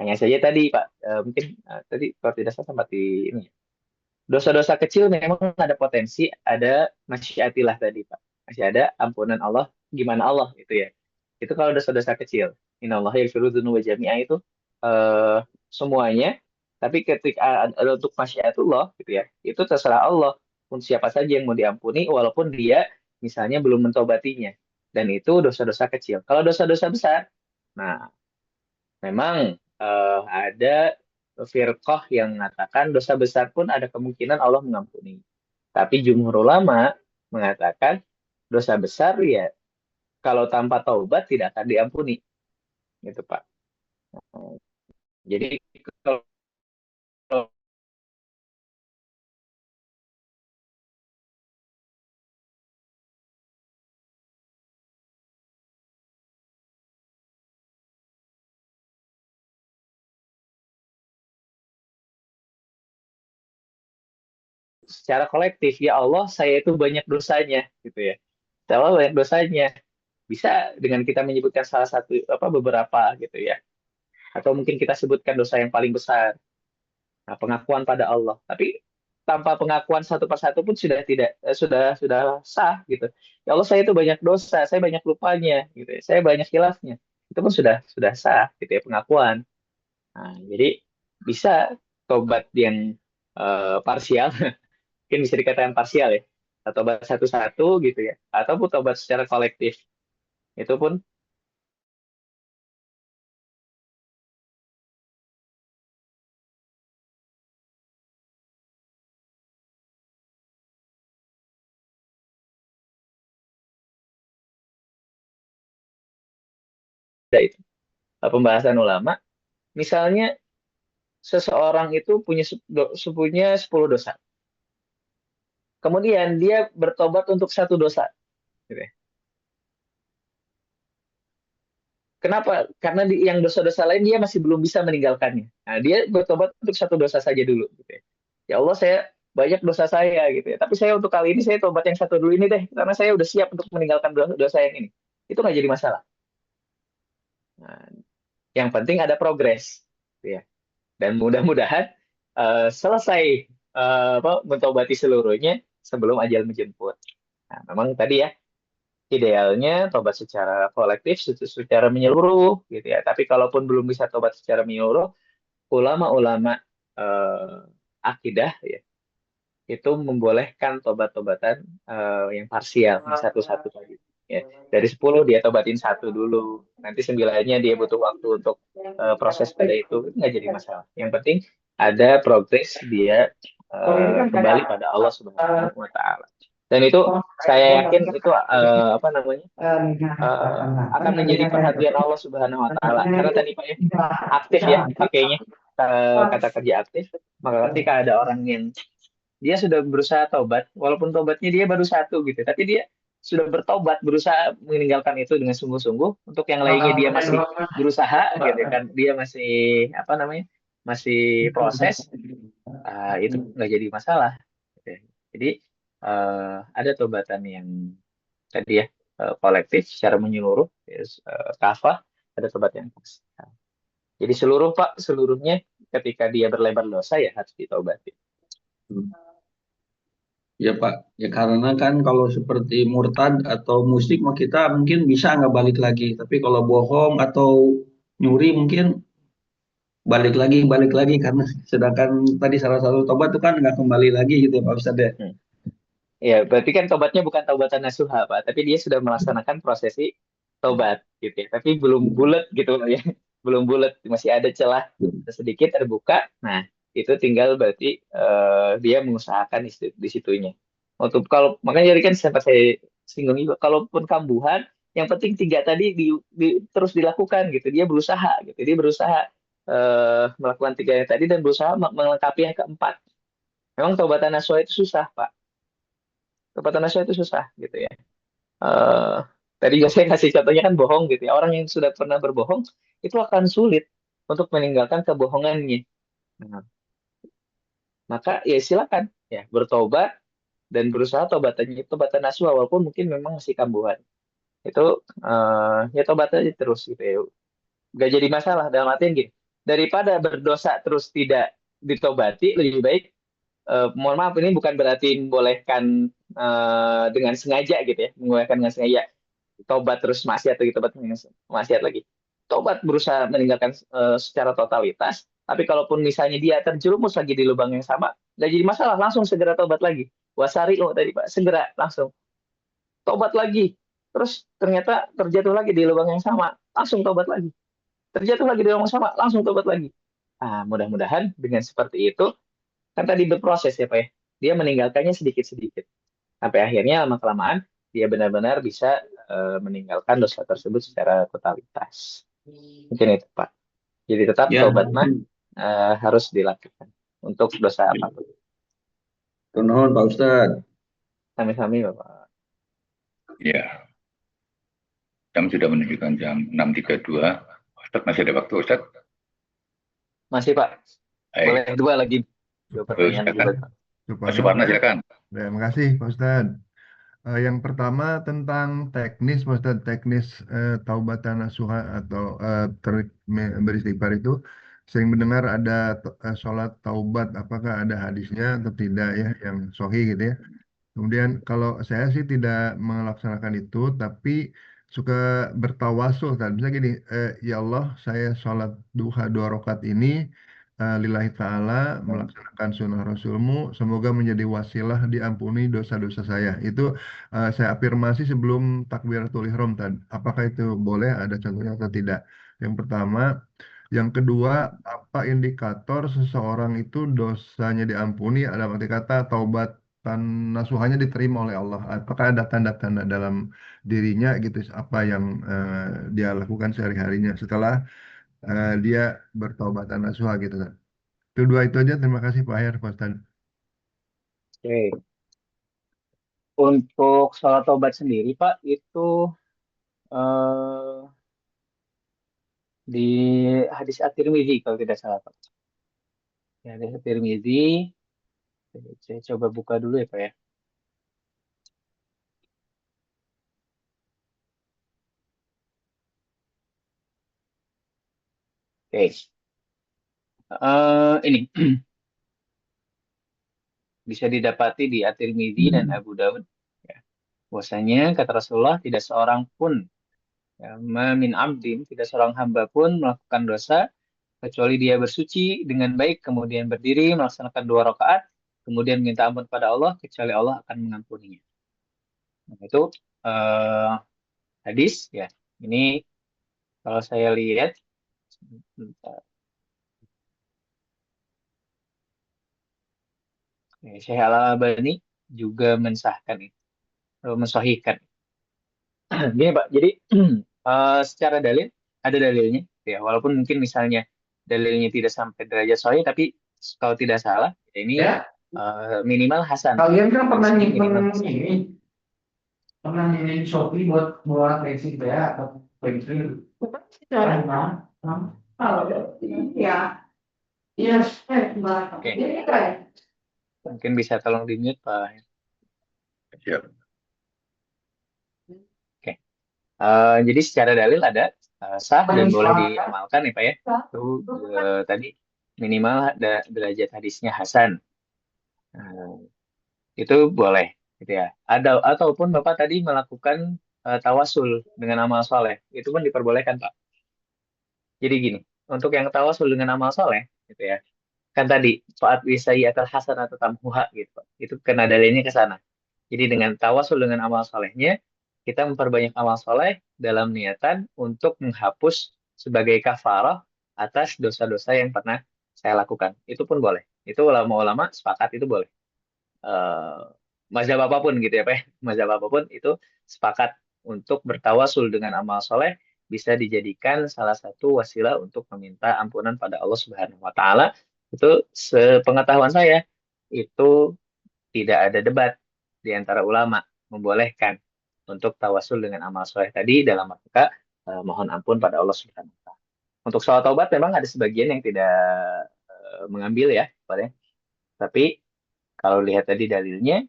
Hanya saja tadi Pak, mungkin tadi kalau tidak salah sempat di ini. Dosa-dosa kecil memang ada potensi, ada masyiatillah tadi Pak. Masih ada ampunan Allah, gimana Allah itu ya. Itu kalau dosa-dosa kecil. Innallaha yaghfiru dzunuba jami'a itu semuanya. Tapi ketika ada untuk masyiatullah gitu ya, itu terserah Allah. Pun siapa saja yang mau diampuni walaupun dia misalnya belum mentobatinya. Dan itu dosa-dosa kecil. Kalau dosa-dosa besar, nah memang ada firqah yang mengatakan dosa besar pun ada kemungkinan Allah mengampuni. Tapi jumhur ulama mengatakan dosa besar ya kalau tanpa taubat tidak akan diampuni. Gitu Pak. Jadi kalau secara kolektif ya Allah saya itu banyak dosanya gitu ya. Ya Allah banyak dosanya. Bisa dengan kita menyebutkan salah satu beberapa gitu ya. Atau mungkin kita sebutkan dosa yang paling besar. Nah, pengakuan pada Allah. Tapi tanpa pengakuan satu persatu pun sudah tidak sudah sah gitu. Ya Allah saya itu banyak dosa, saya banyak lupanya gitu ya. Saya banyak khilafnya. Itu pun sudah sah gitu ya pengakuan. Nah, jadi bisa tobat yang parsial, mungkin bisa dikatakan parsial ya. Atau tobat satu-satu gitu ya. Ataupun tobat secara kolektif. Itu pun ada itu pembahasan ulama. Misalnya seseorang itu punya 10 dosa. kemudian dia bertobat untuk satu dosa. Gitu ya. Kenapa? Karena yang dosa-dosa lain dia masih belum bisa meninggalkannya. Nah, dia bertobat untuk satu dosa saja dulu. Gitu ya. Ya Allah, saya banyak dosa saya gitu ya. Tapi saya untuk kali ini saya tobat yang satu dulu ini deh, karena saya udah siap untuk meninggalkan dosa yang ini. Itu nggak jadi masalah. Nah, yang penting ada progres, gitu ya. Dan mudah-mudahan selesai mentobati seluruhnya sebelum ajal menjemput. Nah, memang tadi ya idealnya tobat secara kolektif, secara menyeluruh, gitu ya. Tapi kalaupun belum bisa tobat secara menyeluruh, ulama-ulama akidah ya itu membolehkan tobat-tobatan yang parsial, yang satu-satu tadi. Ya. Dari 10 dia tobatin satu dulu, nanti 9-nya dia butuh waktu untuk proses pada itu nggak jadi masalah. Yang penting ada progres dia kembali pada Allah Subhanahu Wa Taala. Dan itu saya yakin itu apa namanya akan menjadi perhatian Allah Subhanahu Wa Taala. Karena tadi Pak ya, aktif ya pakainya kata kerja aktif. Maka ketika ada orang yang dia sudah berusaha tobat, walaupun tobatnya dia baru satu gitu, tapi dia sudah bertobat, berusaha meninggalkan itu dengan sungguh-sungguh. Untuk yang lainnya dia masih berusaha, gitu kan, dia masih apa namanya, masih proses, itu nggak jadi masalah. Gitu. Jadi ada tobatan yang tadi ya kolektif secara menyeluruh, ya, kafah, ada tobat yang parsial. Jadi seluruh Pak, seluruhnya ketika dia berlebar dosa ya harus ditobati. Ya Pak, ya karena kan kalau seperti murtad atau musyrik mah kita mungkin bisa nggak balik lagi. Tapi kalau bohong atau nyuri mungkin balik lagi karena sedangkan tadi salah satu tobat itu kan nggak kembali lagi gitu ya Pak Ustadz ya. Ya, berarti kan tobatnya bukan tobatan nasuha, Pak, tapi dia sudah melaksanakan prosesi tobat gitu ya. Tapi belum bulat gitu ya. Belum bulat, masih ada celah sedikit terbuka. Nah, itu tinggal berarti dia mengusahakan di situnya. Untuk kalau makanya jadi kan sempat saya singgung juga, kalaupun kambuhan, yang penting tiga tadi terus dilakukan gitu. Dia berusaha gitu. Dia berusaha melakukan tiga yang tadi dan berusaha melengkapi yang keempat. Memang tobatan nasuha itu susah, Pak. Tobatan nasuha itu susah gitu ya. eh Tadi juga saya kasih contohnya kan bohong gitu ya. Orang yang sudah pernah berbohong itu akan sulit untuk meninggalkan kebohongannya. Nah, maka ya silakan ya bertobat dan berusaha tobatannya itu tobatan nasuha walaupun mungkin memang masih kambuhan. Itu ya tobat aja terus gitu ya. Gak jadi masalah dalam artian gini. Daripada berdosa terus tidak ditobati lebih baik mohon maaf ini bukan berarti membolehkan dengan sengaja gitu ya, membolehkan dengan sengaja tobat terus maksiat lagi, tobat maksiat lagi. Tobat berusaha meninggalkan secara totalitas, tapi kalaupun misalnya dia terjerumus lagi di lubang yang sama, nggak jadi masalah, langsung segera tobat lagi. Wasari'u tadi Pak, segera langsung tobat lagi. Terus ternyata terjatuh lagi di lubang yang sama, langsung tobat lagi. Terjatuh lagi di lubang yang sama, langsung tobat lagi. Nah, mudah-mudahan dengan seperti itu, kan tadi berproses ya Pak ya, dia meninggalkannya sedikit-sedikit. Sampai akhirnya lama-kelamaan dia benar-benar bisa meninggalkan dosa tersebut secara totalitas. Mungkin itu Pak. Jadi tetap Ya, tobat mah harus dilakukan untuk dosa apapun. nuhun Pak Ustadz. Sami-sami Bapak. Ya, jam sudah menunjukkan jam 6.32. Ustadz masih ada waktu Ustadz? Masih Pak. Baik. Boleh dua lagi. Dua pertanyaan lagi Silakan. Pak. Mas Suparna silakan. Terima kasih Pak Ustadz. Yang pertama tentang teknis, Pak Ustadz, teknis taubatan nasuha atau beristighfar itu sering mendengar ada sholat taubat, apakah ada hadisnya atau tidak ya yang sahih gitu ya. Kemudian kalau saya sih tidak melaksanakan itu, tapi suka bertawasul. Misalnya gini, ya Allah, saya sholat duha 2 rakaat ini lillahi ta'ala melaksanakan sunnah Rasulmu, semoga menjadi wasilah diampuni dosa-dosa saya. Itu saya afirmasi sebelum takbiratul ihram tadi. Apakah itu boleh? Ada contohnya atau tidak? Yang pertama. Yang kedua, apa indikator seseorang itu dosanya diampuni? Ada arti kata taubat nasuhanya diterima oleh Allah. Apakah ada tanda-tanda dalam dirinya gitu? Apa yang dia lakukan sehari-harinya setelah dia bertaubat nasuha gitu kan? Itu dua itu aja. Terima kasih Pak Aher, Pak Ustadz. Oke. Untuk sholat taubat sendiri, Pak, itu eh, di hadis At-Tirmidzi kalau tidak salah, Pak. Ya, hadis At-Tirmidzi, saya coba buka dulu ya, Pak ya. Oke. Ini bisa didapati di At-Tirmidzi dan Abu Daud. Ya. Bahwasanya kata Rasulullah tidak seorang pun, ya, ma min abdin, tidak seorang hamba pun melakukan dosa kecuali dia bersuci dengan baik, kemudian berdiri melaksanakan 2 rakaat, kemudian minta ampun pada Allah, kecuali Allah akan mengampuninya. Nah, itu eh, hadis ya. Ini kalau saya lihat, bentar. Syekh Al-Albani juga mensahkan itu, mensahihkan. Gini Pak, jadi secara dalil ada dalilnya, ya. Walaupun mungkin misalnya dalilnya tidak sampai derajat sahih, tapi kalau tidak salah ya ini Ya, minimal hasan. kalian kan pernah Minimal nyimpen hasan. ini, pernah nyimpen Shopee buat basic ya atau pensil. Pernah. Iya. Yes, Oke. Mungkin bisa tolong di mute Pak. Siap. Oke. Jadi secara dalil ada sah dan boleh diamalkan ya Pak ya. Itu tadi minimal ada derajat hadisnya hasan. Itu boleh gitu ya. Ada ataupun Bapak tadi melakukan tawasul dengan amal soleh, itu pun diperbolehkan Pak. Jadi gini, untuk yang tawasul dengan amal soleh gitu ya, kan tadi faat wisai atau hasan atau tamhuha gitu Pak. Itu kena dalilnya ke sana. Jadi dengan tawasul dengan amal solehnya, kita memperbanyak amal soleh dalam niatan untuk menghapus sebagai kafarah atas dosa-dosa yang pernah saya lakukan. Itu pun boleh. Itu ulama-ulama sepakat itu boleh. eh Mazhab apapun gitu ya Pak ya. Mazhab apapun itu sepakat untuk bertawasul dengan amal soleh bisa dijadikan salah satu wasilah untuk meminta ampunan pada Allah Subhanahu wa taala. Itu sepengetahuan saya itu tidak ada debat di antara ulama membolehkan untuk tawasul dengan amal soleh tadi dalam rangka mohon ampun pada Allah Subhanahu wa taala. Untuk soal taubat memang ada sebagian yang tidak mengambil ya, Pak ya. Tapi kalau lihat tadi dalilnya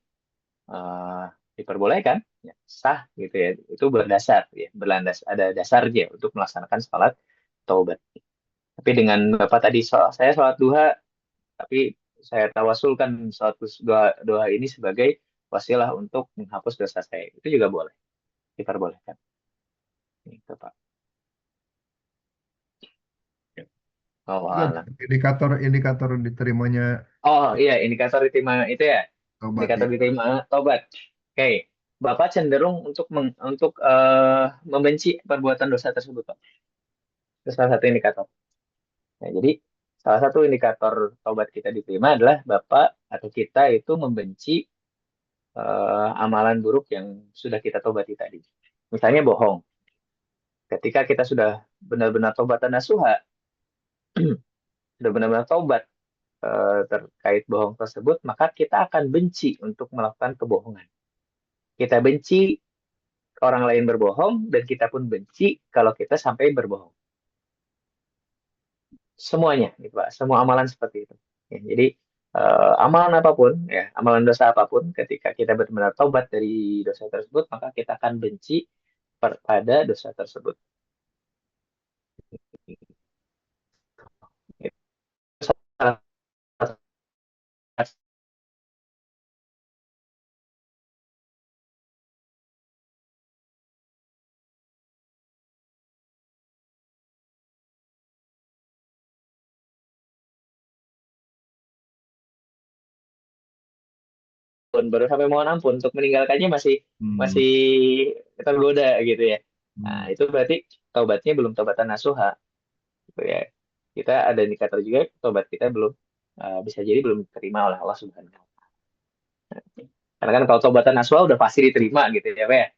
eh, diperbolehkan, ya, sah gitu ya. Itu berdasar ya, berlandas ada dasarnya untuk melaksanakan sholat taubat. Tapi dengan Bapak tadi saya sholat duha, tapi saya tawasulkan sholat doa, doa ini sebagai wasilah untuk menghapus dosa saya. Itu juga boleh, diperbolehkan. Itu Pak. Oh, Indikator diterimanya oh iya, indikator diterima itu ya. taubat Indikator ya. diterima taubat. Oke. Bapak cenderung untuk membenci perbuatan dosa tersebut, Pak. Itu salah satu indikator. Nah, jadi salah satu indikator taubat kita diterima adalah Bapak atau kita itu membenci amalan buruk yang sudah kita taubati tadi. Misalnya bohong. Ketika kita sudah benar-benar taubatan nasuha, sudah benar-benar taubat terkait bohong tersebut, maka kita akan benci untuk melakukan kebohongan. Kita benci orang lain berbohong dan kita pun benci kalau kita sampai berbohong. Semuanya, gitu Pak. Semua amalan seperti itu. Ya, jadi amalan apapun, ya, amalan dosa apapun, ketika kita benar-benar taubat dari dosa tersebut, maka kita akan benci pada dosa tersebut. Itu salah satu baru sampai mohon ampun untuk meninggalkannya masih masih tergoda gitu ya. Nah, itu berarti taubatnya belum taubatan nasuha gitu ya. Kita ada indikator juga taubat kita belum bisa jadi belum diterima oleh Allah Subhanahu wa taala. Karena kan kalau taubatan nasuha udah pasti diterima gitu ya, Pak ya.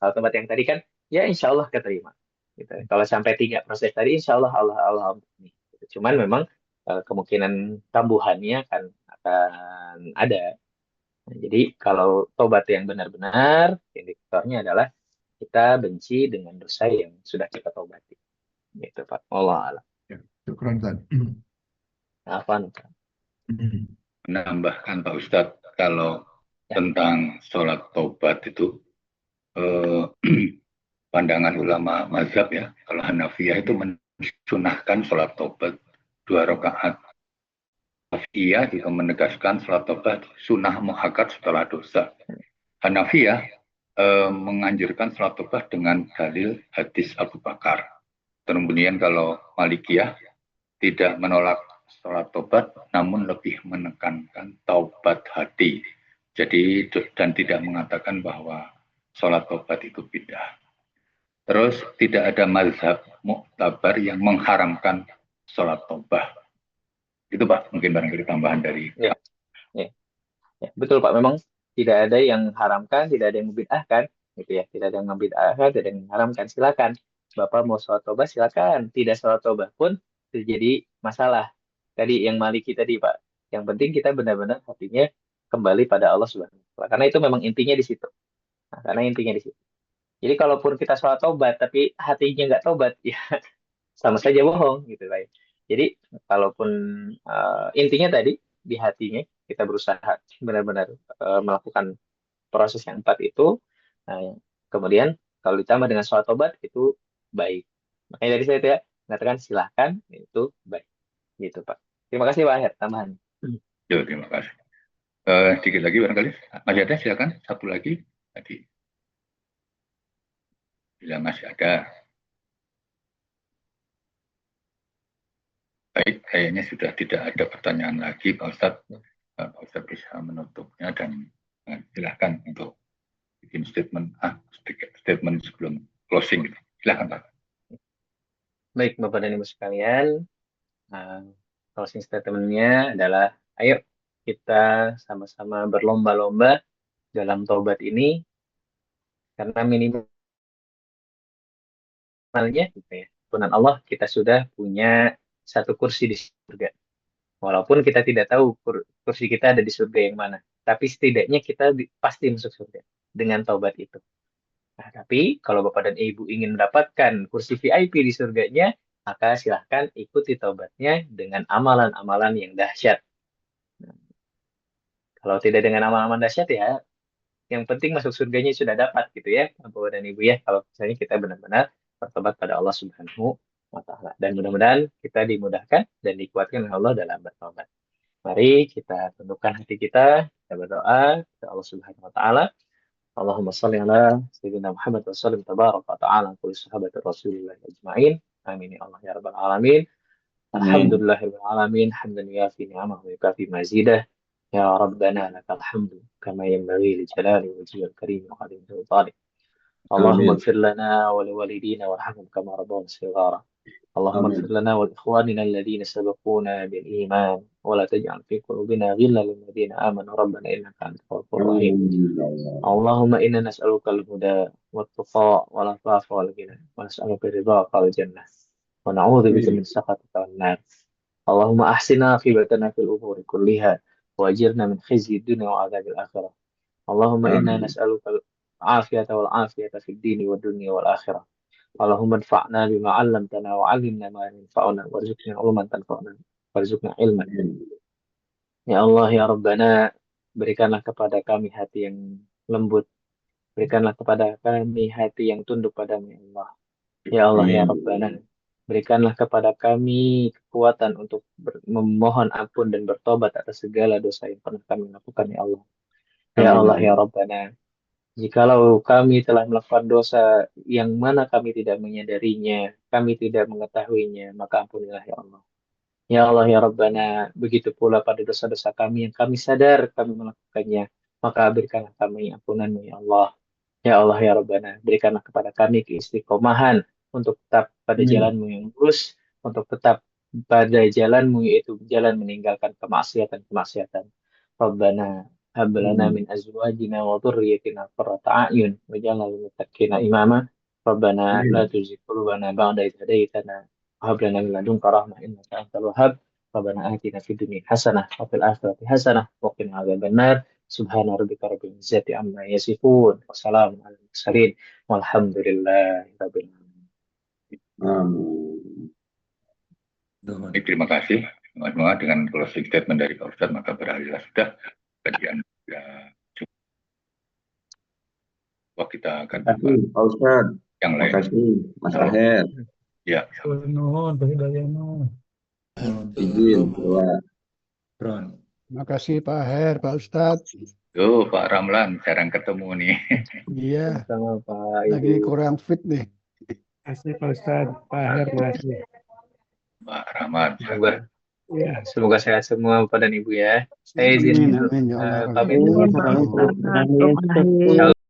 Kalau taubat yang tadi kan ya insya Allah keterima. Gitu. Kalau sampai 3 proses tadi insya Allah Allah ampuni. Gitu. Cuman memang kemungkinan tambuhannya akan ada. Nah, jadi kalau tobat yang benar-benar, indikatornya adalah kita benci dengan dosa yang sudah kita tobati. Gitu, Pak. Allah alam. Ya, syukran, Ustaz. Afwan. Menambahkan Pak Ustadz, kalau Ya. tentang sholat taubat itu, pandangan ulama mazhab ya, kalau Hanafiyah itu mensunahkan sholat taubat 2 rakaat. Hanafiyah juga menegaskan sholat taubat sunnah muakkad setelah dosa. Hanafiyah menganjurkan sholat taubat dengan dalil hadis Abu Bakar. Kemudian kalau Malikiyah tidak menolak sholat taubat, namun lebih menekankan taubat hati. Jadi dan tidak mengatakan bahwa sholat taubat itu bid'ah. Terus tidak ada mazhab muktabar yang mengharamkan sholat taubat. Itu Pak, mungkin barangkali tambahan dari. Ya. Ya, betul Pak. Memang tidak ada yang haramkan, tidak ada yang membid'ahkan, gitu ya. Tidak ada yang membid'ahkan, tidak ada yang mengharamkan. Silakan. Bapak mau sholat taubat, silakan. Tidak sholat taubat pun terjadi masalah. Tadi yang Maliki tadi Pak. Yang penting kita benar-benar hatinya kembali pada Allah Subhanahu wa Ta'ala. Karena itu memang intinya di situ. Nah, karena intinya di situ. Jadi kalaupun kita sholat taubat tapi hatinya nggak taubat, ya sama saja bohong gitu Pak. Jadi kalaupun intinya tadi di hatinya kita berusaha benar-benar melakukan proses yang 4 itu. Nah, kemudian kalau ditambah dengan sholat tobat itu baik. Makanya dari saya itu ya mengatakan silahkan itu baik. Gitu Pak. Terima kasih Pak Aher tambahan. Yo, terima kasih. Sedikit lagi barangkali. Masih ada silakan satu lagi tadi. Bila masih ada. Baik, kayaknya sudah tidak ada pertanyaan lagi Pak Ustadz. Pak Ustadz bisa menutupnya dan silakan untuk bikin statement sebelum closing. Silakan Pak. Baik Bapak dan Ibu sekalian, closing statement-nya adalah ayo kita sama-sama berlomba-lomba dalam taubat ini karena minimalnya gitu ya. Dengan Allah kita sudah punya satu kursi di surga. Walaupun kita tidak tahu kursi kita ada di surga yang mana, tapi setidaknya kita pasti masuk surga dengan taubat itu. Nah, tapi kalau Bapak dan Ibu ingin mendapatkan kursi VIP di surganya, maka silahkan ikuti taubatnya dengan amalan-amalan yang dahsyat. Nah, kalau tidak dengan amalan-amalan dahsyat ya, yang penting masuk surganya sudah dapat gitu ya, Bapak dan Ibu ya. Kalau misalnya kita benar-benar bertobat pada Allah Subhanahu wa Ta'ala. Dan mudah-mudahan kita dimudahkan dan dikuatkan oleh Allah dalam bertobat. Mari kita tundukkan hati kita berdoa kepada Allah Subhanahu wa Ta'ala. Allahumma salli ala sayyidina Muhammad wa sallim tabaraka wa ta'ala kulli sahabati Rasulillah ajma'in. Amin ya Allah ya rabbal alamin. Alhamdulillahirabbil alamin hamdan yafi ni'amahu wa yukafi mazidah. Ya Rabbana lakal hamdu kama yanbaghi li jalali wajhikal karim wa qadim sultanik. Allahumma ighfir lana wa liwalidina warhamhum kama rabbawna shighara. اللهم اغفر لنا ولإخواننا الذين سبقونا بالإيمان ولا تجعل في قلوبنا غلا للذين آمنوا ربنا إنك أنت الغفور الرحيم اللهم إنا نسألك الهدى والتقى والعفاف والغنى ونسألك رضاك والجنة ونعوذ بك من سخطك والنار اللهم أحسن عاقبتنا في الأمور كلها وأجرنا من خزي الدنيا وعذاب الآخرة اللهم إنا نسألك العافية والعافية في الدين والدنيا والآخرة اللهم انفعنا بما علمتنا وعلمنا ما ينفعنا وارزقنا علما تنفعنا وارزقنا علما. Ya Allah ya Rabbana, berikanlah kepada kami hati yang lembut, berikanlah kepada kami hati yang tunduk padamu ya Allah. Ya Allah ya Rabbana, berikanlah kepada kami kekuatan untuk memohon ampun dan bertobat atas segala dosa yang pernah kami lakukan ya Allah. Ya Allah ya Rabbana, jikalau kami telah melakukan dosa yang mana kami tidak menyadarinya, kami tidak mengetahuinya, maka ampunilah ya Allah. Ya Allah ya Rabbana, begitu pula pada dosa-dosa kami yang kami sadar kami melakukannya, maka berikanlah kami ampunanmu ya Allah. Ya Allah ya Rabbana, berikanlah kepada kami keistiqomahan untuk tetap pada jalanmu yang lurus, untuk tetap pada jalanmu yaitu jalan meninggalkan kemaksiatan-kemaksiatan. Rabbana هب لنا من أزواجنا وذريتنا قرة أعين واجعلنا للمتقين إماما ربنا لا تزغ قلوبنا بعد إذ هديتنا وهب لنا من لدنك رحمة إنك أنت الوهاب ربنا آتنا في الدنيا حسنة وفي الآخرة حسنة وقنا عذاب النار Subhana rabbika rabbil izzati amma yasifun. Wassalamu ala mursalin. Walhamdulillahi rabbil alamin. Baik, terima kasih semua dengan closing statement dari Pak Ustadz, maka berakhirlah sudah kajian cukup. Wah, kita akan Terima kasih Pak Ustadz. yang Terima lain. kasih Mas Aher. Ya, Nuhun, Nuhun. Izin Pak. Terima kasih Pak Her, Pak Ustadz. tuh Pak Ramlan, jarang ketemu nih. Iya, Sama Pak lagi Ibu. kurang fit nih. Terima kasih Pak Ustadz, Pak Her, terima kasih. Pak Rahmat. Semoga Iya. semoga sehat semua Bapak dan Ibu ya. Saya izin Amin, untuk amin, ya Allah. pamit. Amin. Insya